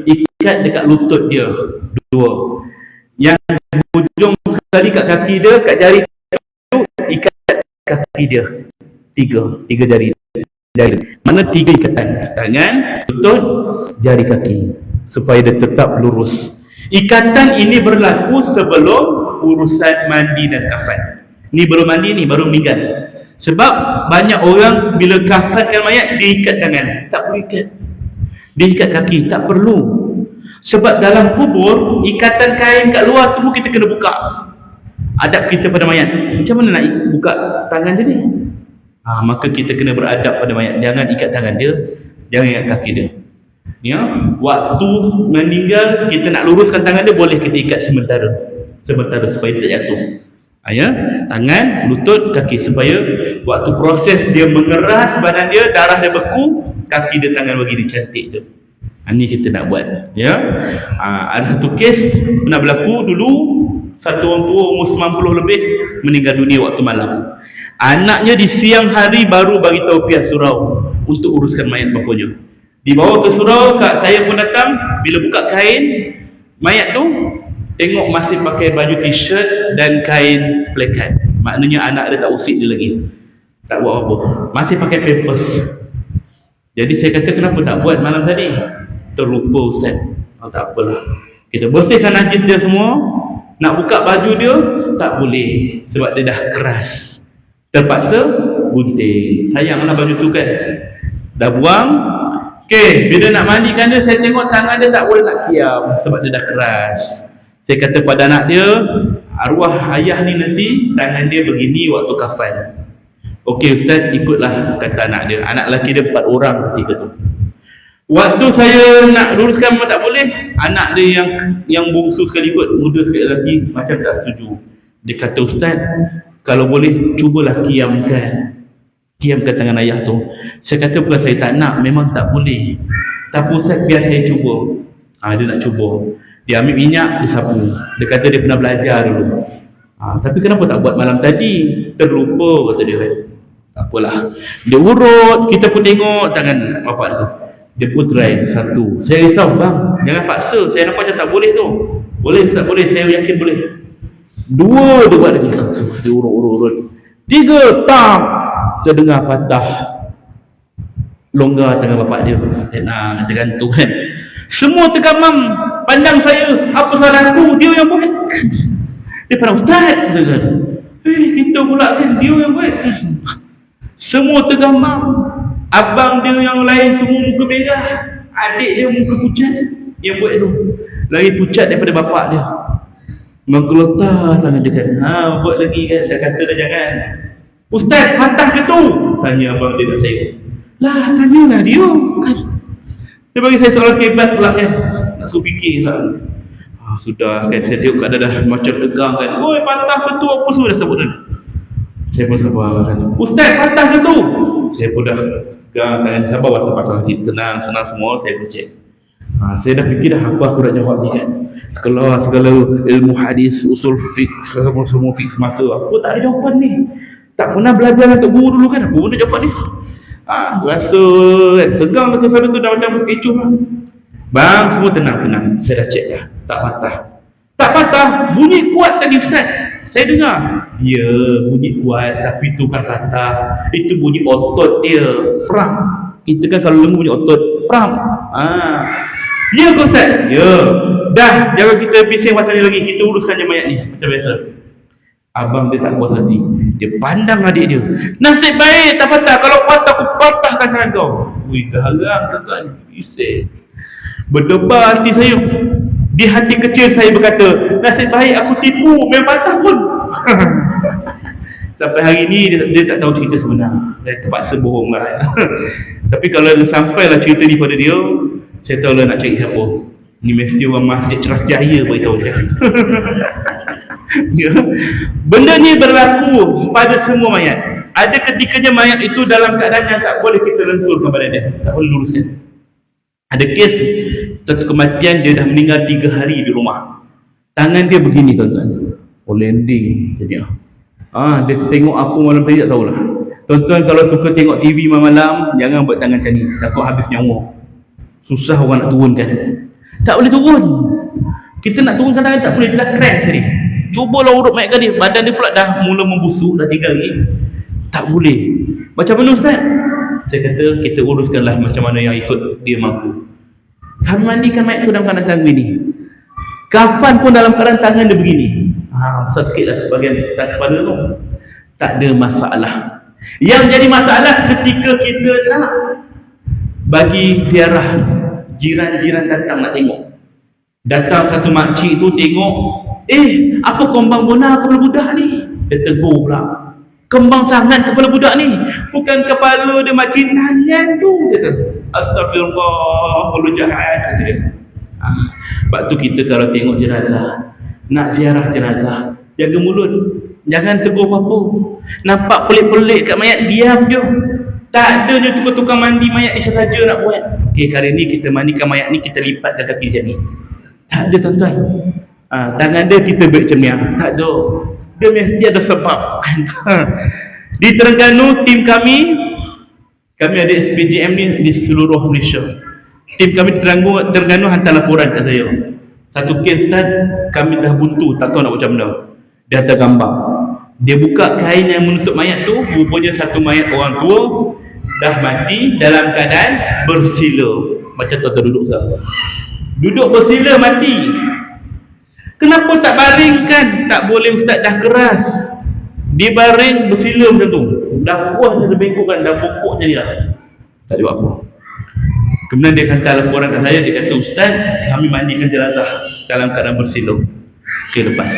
ikat dekat lutut dia, dua. Yang hujung sekali kat kaki dia, kat jari tu, ikat kaki dia, tiga jari. Mana 3 ikatan? Tangan, lutut, jari kaki, supaya dia tetap lurus. Ikatan ini berlaku sebelum urusan mandi dan kafan. Ni baru mandi, ni baru meninggal. Sebab banyak orang bila kafankan mayat, dia ikat tangan. Tak perlu ikat. Dia ikat kaki, tak perlu. Sebab dalam kubur, ikatan kain kat luar tu kita kena buka. Adab kita pada mayat, macam mana nak buka tangan dia ni? Maka kita kena beradab pada mayat. Jangan ikat tangan dia, jangan ikat kaki dia. Ya, waktu meninggal kita nak luruskan tangan dia, boleh kita ikat sementara supaya tidak jatuh. Ya, tangan, lutut, kaki, supaya waktu proses dia mengeras badan dia, darah dia beku, kaki dia, tangan bagi dia cantik tu. Ini kita nak buat. Ya, ada satu kes pernah berlaku dulu. Satu orang tua umur 90 lebih meninggal dunia waktu malam. Anaknya di siang hari baru bagi tahu pihak surau untuk uruskan mayat bapanya. Dibawa ke surau, kak saya pun datang. Bila buka kain mayat tu, tengok masih pakai baju t-shirt dan kain plekat. Maknanya anak dia tak usik dia lagi, tak buat apa, masih pakai pampers. Jadi saya kata, kenapa tak buat malam tadi? Terlupa Ustaz. Tak apalah, kita bersihkan najis dia semua. Nak buka baju dia tak boleh sebab dia dah keras, terpaksa gunting. Sayanglah baju tu kan, dah buang. Okey, bila nak mandikan dia, saya tengok tangan dia tak boleh nak kiam sebab dia dah keras. Saya kata pada anak dia, arwah ayah ni nanti tangan dia begini waktu kafan. Okey Ustaz, ikutlah kata anak dia. Anak lelaki dia 4 orang ketika tu. Waktu saya nak luruskan memang tak boleh. Anak dia yang bungsu sekali ikut, muda sekali lelaki, macam tak setuju. Dia kata, Ustaz, kalau boleh cubalah kiamkan tangan ayah tu. Saya kata, bukan saya tak nak, memang tak boleh. Tapi Ustaz, biar saya cuba. Dia nak cuba. Dia ambil minyak, dia sapu. Dia kata dia pernah belajar dulu. Tapi kenapa tak buat malam tadi? Terlupa, kata dia. Tak apalah, dia urut. Kita pun tengok tangan bapak tu, dia pun try satu. Saya risau, bang, jangan paksa. Saya nampak macam tak boleh tu. Boleh tak boleh, saya yakin boleh. 2 dia buat lagi. Dia urut. 3, tam, terdengar patah. Longgar tangan bapak dia. Tenang, tergantung kan. Semua tergamam, pandang saya. Apa salah aku? Dia yang buat. Dia pandang, Ustaz, kita pula kan, dia yang buat. Semua tergamam. Abang dia yang lain semua muka merah, adik dia muka pucat. Yang buat tu lagi pucat daripada bapak dia. Menggelotar sangat dia kan. Buat lagi kan. Dah kata dah jangan. Ustaz, patah ke tu? Tanya abang dia kat saya. Lah, tanyalah dia kan. Dia bagi saya soalan kebat pula kan. Nak suruh fikir lah. Sudah kan, saya tengok keadaan dah macam tegang kan. Oi, patah ke tu? Apa semua dah sebut kan. Saya pun sabar kan. Ustaz, patah ke tu? Saya pun dah pegang tangan, sabar pasal tenang semua. Saya pun cek. Saya dah fikir dah apa aku nak jawab ni kan. Segala ilmu hadis, usul fiqh, semua fiqh semasa, aku tak ada jawapan ni. Tak pernah belajar untuk guru dulu kan. Aku nak jawapan ni. Rasa kan, tegang masa saya tu dah macam kecoh lah. Bang, semua tenang. Saya dah cek dah. Tak patah. Bunyi kuat tadi Ustaz. Saya dengar. Ya, bunyi kuat, tapi itu kan patah. Itu bunyi otot dia. Pram. Kita kan kalau dengar bunyi otot, pram. Ya ke Ustaz? Ya. Dah, jangan kita bising pasal ni lagi. Kita uruskan je mayat ni macam biasa. Abang dia tak puas hati. Dia pandang adik dia. Nasib baik tak patah. Kalau patah, aku patahkan tangan kau. Wih, garang tuan. Bising. Berdebar hati saya. Di hati kecil saya berkata, nasib baik aku tipu, memang patah pun. Sampai hari ni dia tak tahu cerita sebenar. Dia terpaksa bohong lah. Tapi kalau sampailah cerita ni pada dia, saya tahu lah nak cari siapa. Ni mesti orang masjid Ceras Jaya beritahu dia. Ya. Benda ni berlaku pada semua mayat. Ada ketikanya mayat itu dalam keadaan yang tak boleh kita lenturkan badan dia, tak boleh luruskan. Ada kes satu kematian, dia dah meninggal 3 hari di rumah. Tangan dia begini tuan-tuan. Landing jadi dia tengok apa malam tadi tak tahulah. Tuan-tuan kalau suka tengok TV malam-malam, jangan buat tangan macam ni, takut habis nyawa. Susah orang nak turunkan. Tak boleh turun. Kita nak turunkan tangan tak boleh, dia dah cramp sekali. Cubalah urut mayat dia, badan dia pula dah mula membusuk, dah 3 hari. Tak boleh. Macam mana Ustaz? Saya kata kita uruskanlah macam mana yang ikut dia mampu. Kami mandikan mayat tu dalam keadaan tangan begini. Kafan pun dalam keadaan tangan dia begini. Besar sikit lah bahagian kepala tu. Tak ada masalah. Yang jadi masalah ketika kita nak bagi ziarah, jiran-jiran datang nak tengok. Datang satu makcik tu tengok, apa kembang bona kepala budak ni? Dia tegur pula, kembang sangat kepala budak ni, bukan kepala dia macam nanian tu. Saya kata, astagfirullah, perlu jahat. Sebab tu kita kalau tengok jenazah, nak ziarah jenazah, jaga mulut, jangan tegur apa-apa. Nampak pelik-pelik kat mayat, diam je. Tak ada je tukar-tukar mandi mayat ni saja nak buat. Okey, kali ni kita mandikan mayat ni, kita lipatkan kaki macam ni. Tak ada tuan-tuan. Tangan dia kita buat macam ni. Tak ada. Dia mesti ada sebab. Di Terengganu, tim kami ada SPJM ni di seluruh Malaysia. Tim kami di Terengganu hantar laporan kat saya. Satu kes Ustaz, kami dah buntu, tak tahu nak buat macam mana. Dia hantar gambar. Dia buka kain yang menutup mayat tu, rupanya satu mayat orang tua dah mati dalam keadaan bersila. Macam tu duduk sana. Duduk bersila mati. Kenapa tak baringkan? Tak boleh Ustaz, dah keras. Dia baring bersila macam tu. Dah puas dia bengkokkan, dah pokok jadi dah. Tak jawab apa. Kemudian dia hantar laporan kat saya, dia kata, Ustaz, kami mandikan jenazah dalam keadaan bersila. Okey, lepas.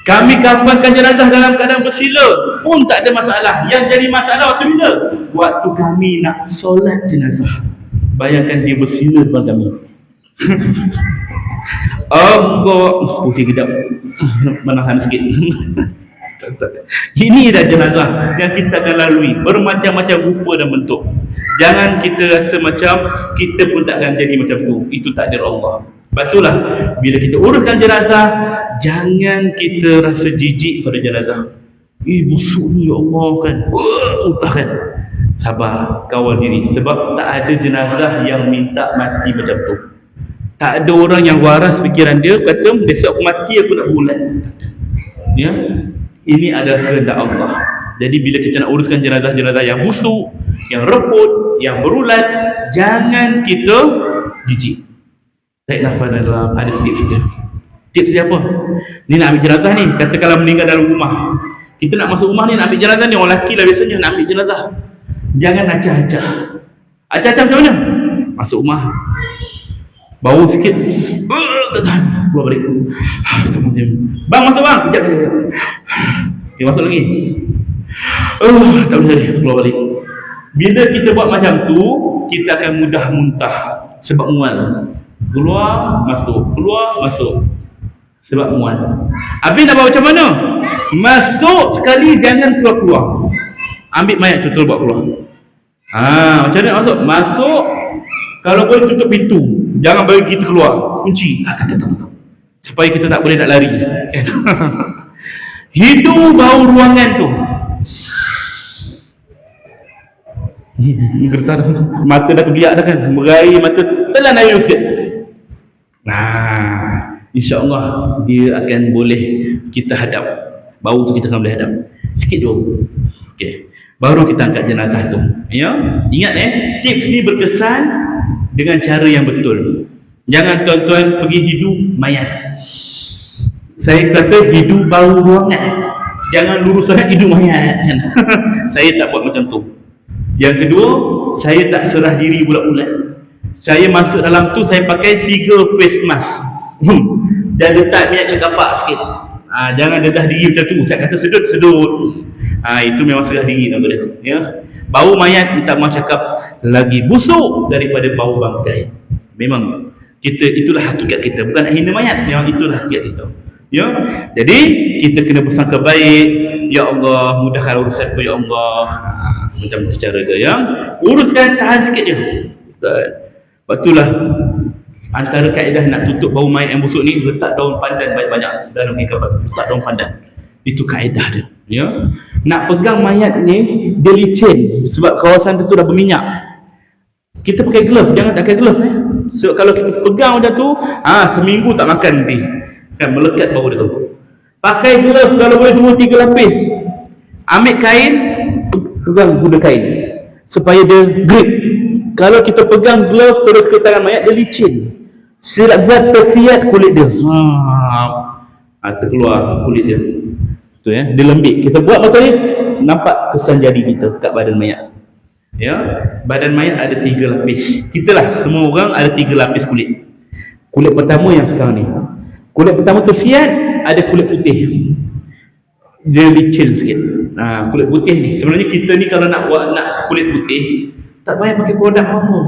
Kami kafankan jenazah dalam keadaan bersila pun tak ada masalah. Yang jadi masalah waktu bila? Waktu kami nak solat jenazah. Bayangkan dia bersila depan kami. Pusing kejap. Menahan sikit. Ini dah jenazah yang kita akan lalui, bermacam-macam rupa dan bentuk. Jangan kita rasa macam kita pun tak akan jadi macam tu. Itu takdir Allah. Betullah, bila kita uruskan jenazah, jangan kita rasa jijik pada jenazah. Busuk ni ya Allah kan. Utah kan. Sabar, kawal diri. Sebab tak ada jenazah yang minta mati macam tu. Tak ada orang yang waras fikiran dia kata besok aku mati aku nak berulat. Ya. Ini adalah kehendak Allah. Jadi bila kita nak uruskan jenazah-jenazah yang busuk, yang reput, yang berulat, jangan kita jijik. Tarik nafas dalam, ada tips dia. Tips dia apa? Ni nak ambil jenazah ni, katakanlah meninggal dalam rumah. Kita nak masuk rumah ni, nak ambil jenazah ni, orang lelaki lah biasanya nak ambil jenazah. Jangan acah-acah. Acah-acah macam mana? Masuk rumah, bau sikit, tak tahan, keluar balik. Bang, masuk bang. Kejap. Okay, masuk lagi. Tak boleh tadi, keluar balik. Bila kita buat macam tu, kita akan mudah muntah sebab mual. Keluar, masuk, keluar, masuk. Sebab mual. Habis nak buat macam mana? Masuk sekali, jangan keluar-keluar. Ambil mayat tu, terus buat keluar. Macam mana masuk? Masuk, kalau boleh tutup pintu. Jangan bagi kita keluar. Kunci. Tak. Supaya kita tak boleh nak lari. Hidu bau ruangan tu. Gertar. Mata dah terbiak dah kan. Meraih mata. Telan air sikit. InsyaAllah dia akan boleh kita hadap. Bau tu kita akan boleh hadap. Sikit je. Okay. Baru kita angkat jenazah tu. Ya. Ingat tips ni berkesan dengan cara yang betul. Jangan tuan-tuan pergi hidu mayat. Saya kata hidu bau ruangan. Jangan lurus sangat hidu mayat kan. Saya tak buat macam tu. Yang kedua, saya tak serah diri bulat-bulat. Saya masuk dalam tu, saya pakai 3 face mask. Dan letak minyak cakapak sikit. Jangan dedah diri macam tu. Saya kata sedut. Itu memang serah diri nama dia. Ya. Bau mayat minta maaf cakap lagi busuk daripada bau bangkai. Memang itulah hakikat kita. Bukan nak hina mayat, memang itulah hakikat kita. Ya. Jadi kita kena bersangka baik. Ya Allah, mudahkan urusanku ya Allah. Macam tu cara dia. Ya. Uruskan, tahan sikit je. Sebab itulah antara kaedah nak tutup bau mayat yang busuk ni, letak daun pandan banyak-banyak dalam kapal. Letak daun pandan. Itu kaedah dia. Ya. Nak pegang mayat ni, dia licin sebab kawasan tu dah berminyak. Kita pakai glove, jangan tak pakai glove sebab kalau kita pegang macam tu, seminggu tak makan nanti. Kan melekat bau dia tu. Pakai glove kalau boleh 2-3 lapis. Ambil kain, pegang guna kain supaya dia grip. Kalau kita pegang glove terus ke tangan mayat, dia licin. Zat tersiat kulit dia. Terkeluar kulit dia. Tu ya, dia lembik. Kita buat betul ni, nampak kesan jari kita kat badan mayat. Ya, badan mayat ada 3 lapis. Kita lah, semua orang ada 3 lapis kulit. Kulit pertama yang sekarang ni. Kulit pertama tersiat, ada kulit putih. Dia licin sikit. Kulit putih ni. Sebenarnya kita ni kalau nak buat kulit putih, tak payah pakai produk apa.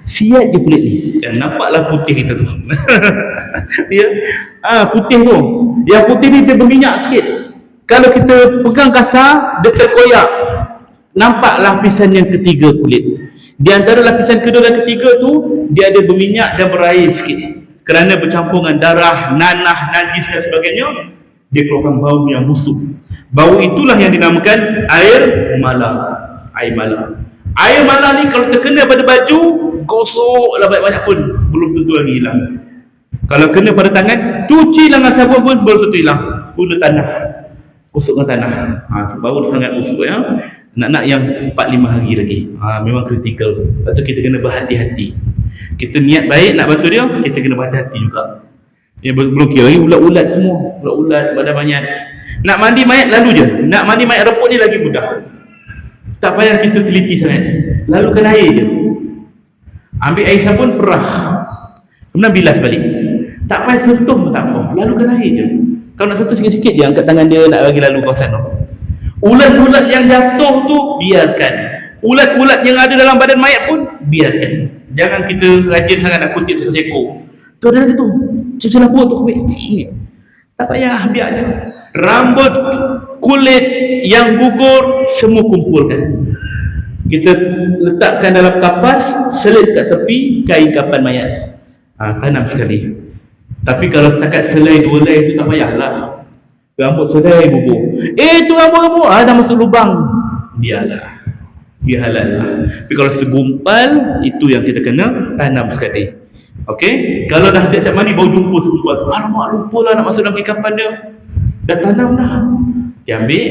Siat je kulit ni. Dan nampaklah putih kita tu. Ya. Putih tu. Yang putih ni dia berminyak sikit. Kalau kita pegang kasar, dia terkoyak. Nampak lapisan yang ketiga kulit. Di antara lapisan kedua dan ketiga tu, dia ada berminyak dan berair sikit. Kerana bercampur dengan darah, nanah, najis dan sebagainya, dia keluarkan bau yang busuk. Bau itulah yang dinamakan air mala. Air mala. Air mala ni kalau terkena pada baju, gosoklah banyak-banyak pun belum tentu lagi hilang. Kalau kena pada tangan, cuci dengan sabun pun belum tentu hilang. Guna tanah. Gosok dengan tanah. Bau sangat busuk ya. Nak yang 4-5 hari lagi. Memang kritikal. Lepas tu kita kena berhati-hati. Kita niat baik nak bantu dia, kita kena berhati-hati juga. Ya, belum kira ni ulat-ulat semua. Ulat-ulat badan mayat. Nak mandi mayat lalu je. Nak mandi mayat reput ni lagi mudah. Tak payah kita teliti sangat. Lalukan air je. Ambil air sabun, perah. Kemudian bilas balik. Tak payah sentuh pun tak apa. Lalukan air je. Kalau nak sentuh sikit-sikit je, angkat tangan dia nak bagi lalu kawasan tu. Ulat-ulat yang jatuh tu, biarkan. Ulat-ulat yang ada dalam badan mayat pun, biarkan. Jangan kita rajin sangat nak kutip seekor. Tu ada lagi tu. Cuci lapuk tu. Tak payah, biar je. Rambut, kulit yang gugur, semua kumpulkan. Kita letakkan dalam kapas, selit kat tepi kain kapan mayat. Tanam sekali. Tapi kalau setakat selai 2 helai itu tak payahlah. Rambut selai bubur. Tu rambut-rambut dah masuk lubang. Biarlah. Biar halal lah. Tapi kalau segumpal, itu yang kita kena tanam sekali. Okey? Kalau dah siap-siap mandi, baru jumpa segumpal. Alamak, lupa lah nak masuk dalam kain kapan dia. Dah tanam dah. Dia ambil,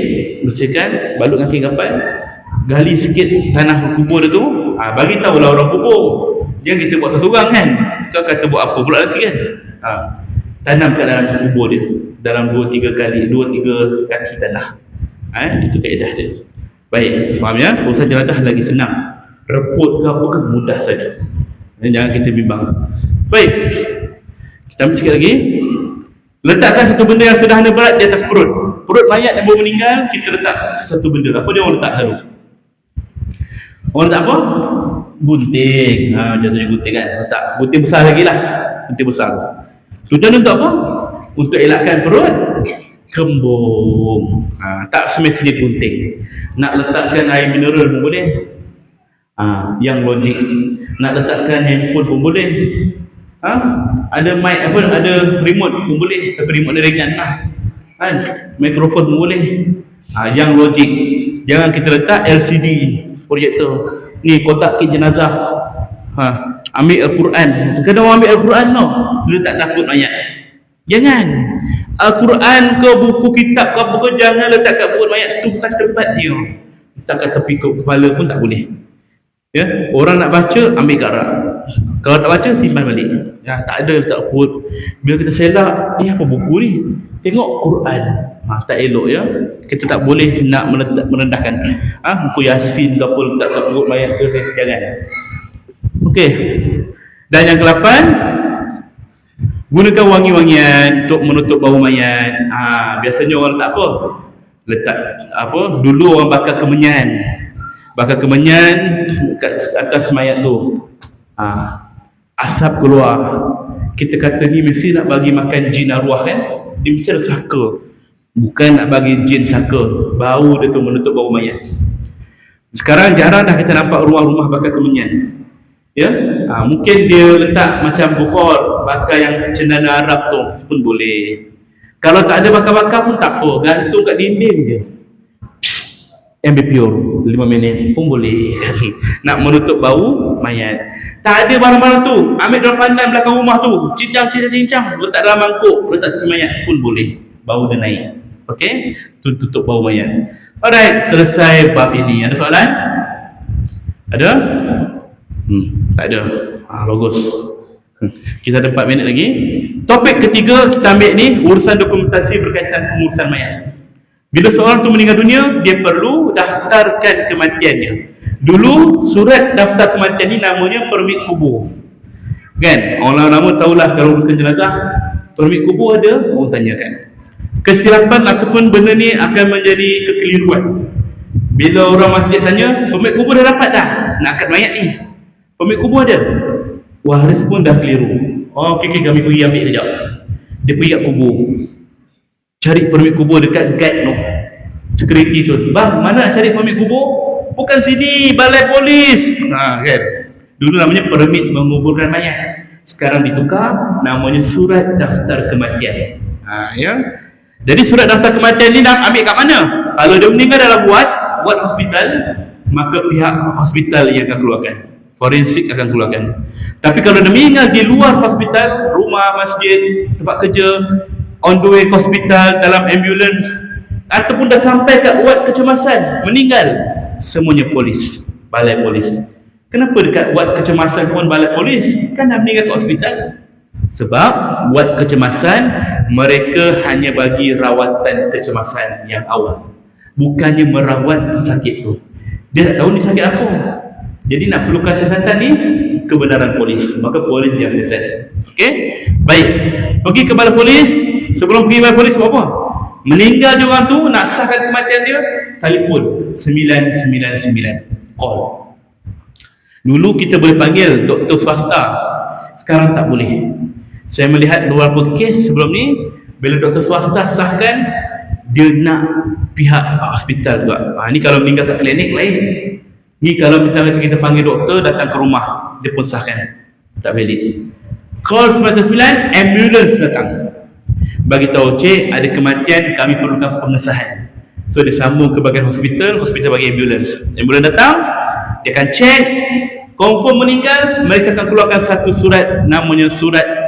bersihkan, balut dengan kain kapan, gali sikit tanah kubur dia tu, bagi tahulah orang kubur. Jangan kita buat seorang kan. Kau kata buat apa pula nanti kan. Tanam kat dalam kubur dia, dalam 2-3 kaki tanah. Itu kaedah dia. Baik, faham ya? Urusan jenazah lagi senang. Reput ke apa ke mudah saja. Jangan kita bimbang. Baik. Kita ambil sikit lagi. Letakkan satu benda yang sederhana berat di atas perut. Perut mayat yang baru meninggal, kita letak satu benda. Apa dia orang letak selalu? Orang letak apa? Gunting. Jatuhnya gunting kan. Letak gunting besar lagi lah. Gunting besar. Tujuan untuk apa? Untuk elakkan perut kembung. Tak semestinya gunting. Nak letakkan air mineral pun boleh. Yang logik. Nak letakkan handphone pun boleh. Ada mic apa, ada remote pun boleh. Tapi remote dia ringan lah. Mikrofon pun boleh. Yang logik. Jangan kita letak LCD projektor. Ni kotak kit jenazah. Ambil Al-Quran. Kadang orang ambil Al-Quran tau. Dia tak takut mayat. Jangan. Al-Quran ke buku kitab ke apa ke, jangan letak kat perut mayat. Tu bukan tempat dia. Letak kat tepi kepala pun tak boleh. Ya, orang nak baca ambil garak. Kalau tak baca simpan balik. Ya, tak ada letak perut. Bila kita selak, apa buku ni? Tengok Quran. Tak elok ya. Kita tak boleh nak merendahkan. Buku Yasin ke apa letak kat perut mayat ke, jangan. Okey. Dan yang ke-8, gunakan wangi-wangian untuk menutup bau mayat. Biasanya orang tak apa. Letak apa? Dulu orang bakar kemenyan. Bakar kemenyan kat atas mayat tu. Asap keluar. Kita kata ni mesti nak bagi makan jin arwah kan? Dia mesti ada saka. Bukan nak bagi jin saka. Bau dia tu menutup bau mayat. Sekarang jarang dah kita nampak rumah-rumah bakar kemenyan. Ya, mungkin dia letak macam bukhor, bakar yang cenana Arab tu pun boleh. Kalau tak ada bakar-bakar pun tak apa, gantung kat dinding je. MBPO 5 minit pun boleh. Nak menutup bau mayat. Tak ada barang-barang tu, ambil dalam pandan belakang rumah tu, cincang, letak dalam mangkuk, letak tepi mayat pun boleh. Bau dia naik. Okey, tutup bau mayat. Alright, selesai bab ini. Ada soalan? Ada? Tak ada. Bagus. Kita ada 4 minit lagi. Topik ketiga kita ambil ni, urusan dokumentasi berkaitan pengurusan mayat. Bila seorang tu meninggal dunia, dia perlu daftarkan kematiannya. Dulu surat daftar kematian ni namanya permit kubur. Kan? Orang lama tahulah kalau uruskan jenazah, permit kubur ada, orang tanyakan. Kesilapan ataupun benda ni akan menjadi kekeliruan. Bila orang masjid tanya, permit kubur dah dapat dah? Nak angkat mayat ni, permit kubur ada? Waris pun dah keliru. Oh, okey, kami pergi ambil sekejap. Dia pergi kat kubur, cari permit kubur dekat guide tu, security tu. Bang, mana nak cari permit kubur? Bukan sini, balai polis. Kan? Dulu namanya permit menguburkan mayat, sekarang ditukar namanya surat daftar kematian. Ya. Jadi surat daftar kematian ni nak ambil kat mana? Kalau dia meninggal dalam ward hospital, maka pihak hospital yang akan keluarkan, forensik akan keluarkan. Tapi kalau dia meninggal di luar hospital, rumah, masjid, tempat kerja, on the way ke hospital, dalam ambulans, ataupun dah sampai kat ward kecemasan, meninggal, semuanya polis, balai polis. Kenapa dekat ward kecemasan pun balai polis? Kan dah meninggal kat hospital. Sebab ward kecemasan, mereka hanya bagi rawatan kecemasan yang awal, bukannya merawat sakit tu. Dia tak tahu ni sakit apa. Jadi nak perlukan siasatan ni, kebenaran polis, maka polis yang siasat. Okey? Baik, pergi ke balai polis. Sebelum pergi balai polis buat apa? Meninggal dia orang tu, nak sahkan kematian dia, telefon 999, call. Dulu kita boleh panggil doktor swasta, sekarang tak boleh. Saya melihat beberapa kes sebelum ni, bila doktor swasta sahkan, dia nak pihak hospital juga. Ni kalau meninggal kat klinik lain. Ni kalau misalnya kita panggil doktor datang ke rumah, dia pun sahkan. Tak valid. Call 999, ambulans datang, bagi tahu, cik, ada kematian, kami perlukan pengesahan. So dia sambung ke bahagian hospital, hospital bagi ambulans. Ambulans datang, dia akan cek, confirm meninggal, mereka akan keluarkan satu surat, namanya surat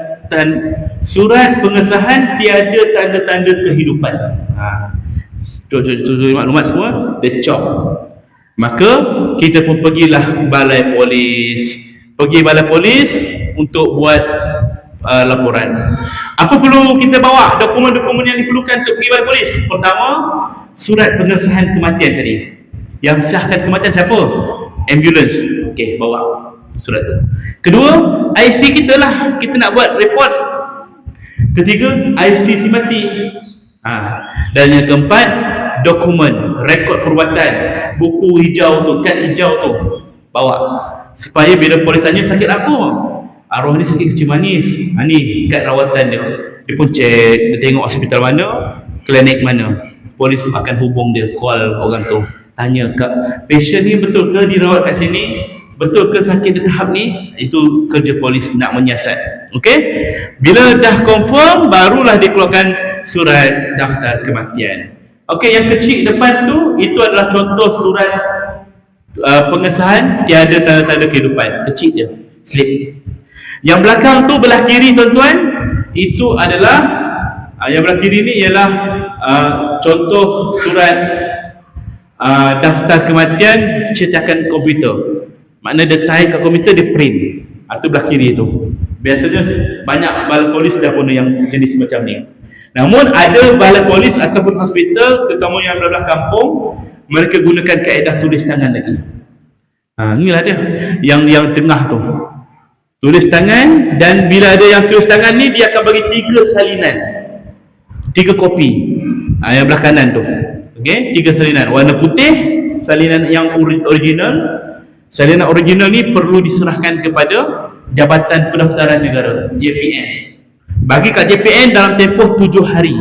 pengesahan tiada tanda-tanda kehidupan. Maklumat semua, dia cop. Maka kita pun pergilah balai polis. Pergi balai polis untuk buat laporan. Apa perlu kita bawa? Dokumen-dokumen yang diperlukan untuk pergi balai polis. Pertama, surat pengesahan kematian tadi. Yang sahkan kematian siapa? Ambulans. Okey, bawa surat tu. Kedua, IC kita lah. Kita nak buat report. Ketiga, IC si mati. Dan yang keempat, dokumen, rekod perubatan, buku hijau tu, kad hijau tu, bawa. Supaya bila polis tanya sakit apa, arwah ni sakit kencing manis, ni kad rawatan dia. Dia pun cek, dia tengok hospital mana, klinik mana. Polis akan hubung dia, call orang tu, tanya, patient ni betul ke dirawat kat sini, betul ke sakit di tahap ni? Itu kerja polis nak menyiasat. Okey, bila dah confirm, barulah dikeluarkan surat daftar kematian. Okey, yang kecil depan tu, itu adalah contoh surat pengesahan tiada tanda-tanda kehidupan. Kecil je, slip. Yang belakang tu, belah kiri tuan-tuan, itu adalah yang belah kiri ni ialah contoh surat daftar kematian cetakan komputer. Makna dia type kat komputer, dia print. Itu belah kiri tu. Biasanya banyak balai polis dah guna yang jenis macam ni. Namun ada balai polis ataupun hospital, terutama yang belah kampung, mereka gunakan kaedah tulis tangan lagi. Inilah dia yang tengah tu, tulis tangan. Dan bila ada yang tulis tangan ni, dia akan bagi 3 salinan, 3 kopi. Yang belah kanan tu, okey, 3 salinan. Warna putih, salinan yang original. Salinan original ni perlu diserahkan kepada Jabatan Pendaftaran Negara, JPN. Bagi kat JPN dalam tempoh 7 hari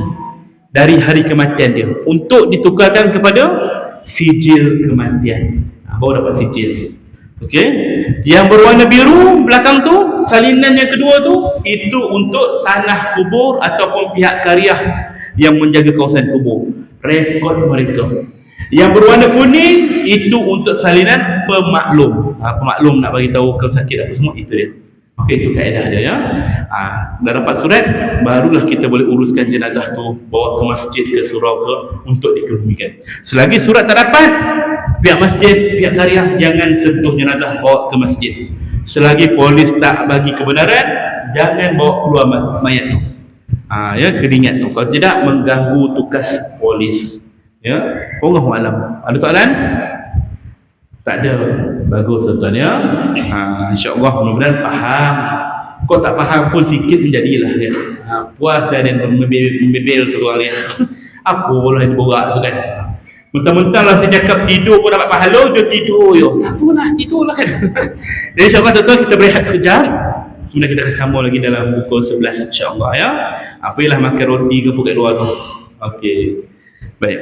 dari hari kematian dia, untuk ditukarkan kepada sijil kematian. Baru dapat sijil. Okey. Yang berwarna biru belakang tu, salinan yang kedua tu, itu untuk tanah kubur ataupun pihak karya yang menjaga kawasan kubur. Rekod mereka. Yang berwarna kuning itu untuk salinan pemaklum. Pemaklum nak bagi tahu kalau sakit apa semua, itu dia. Okey, itu kaedah dia ya. Dah dapat surat, barulah kita boleh uruskan jenazah tu, bawa ke masjid ke surau ke untuk dikebumikan. Selagi surat tak dapat, pihak masjid, pihak karya jangan sentuh jenazah, bawa ke masjid. Selagi polis tak bagi kebenaran, jangan bawa keluar mayat tu. Ya, kena ingat tu. Kalau tidak, mengganggu tugas polis. Ya, wallahu alam. Ada soalan? Tak ada. Bagus tuan-tuan ya. InsyaAllah mudah-mudahan faham. Kau tak faham pun sikit menjadilah dia. Puas dah dia membebel sesuatu dia. Apa boleh diborak tu kan. Mentang-mentang lah saya cakap tidur pun dapat pahala, dia tidur yo. Tak apalah, tidurlah kan. Jadi insyaAllah tuan-tuan kita berehat sekejap. Kemudian kita akan sambung lagi dalam pukul 11 insyaAllah ya. Apalah makan roti ke pukul luar tu. Okey. Baik.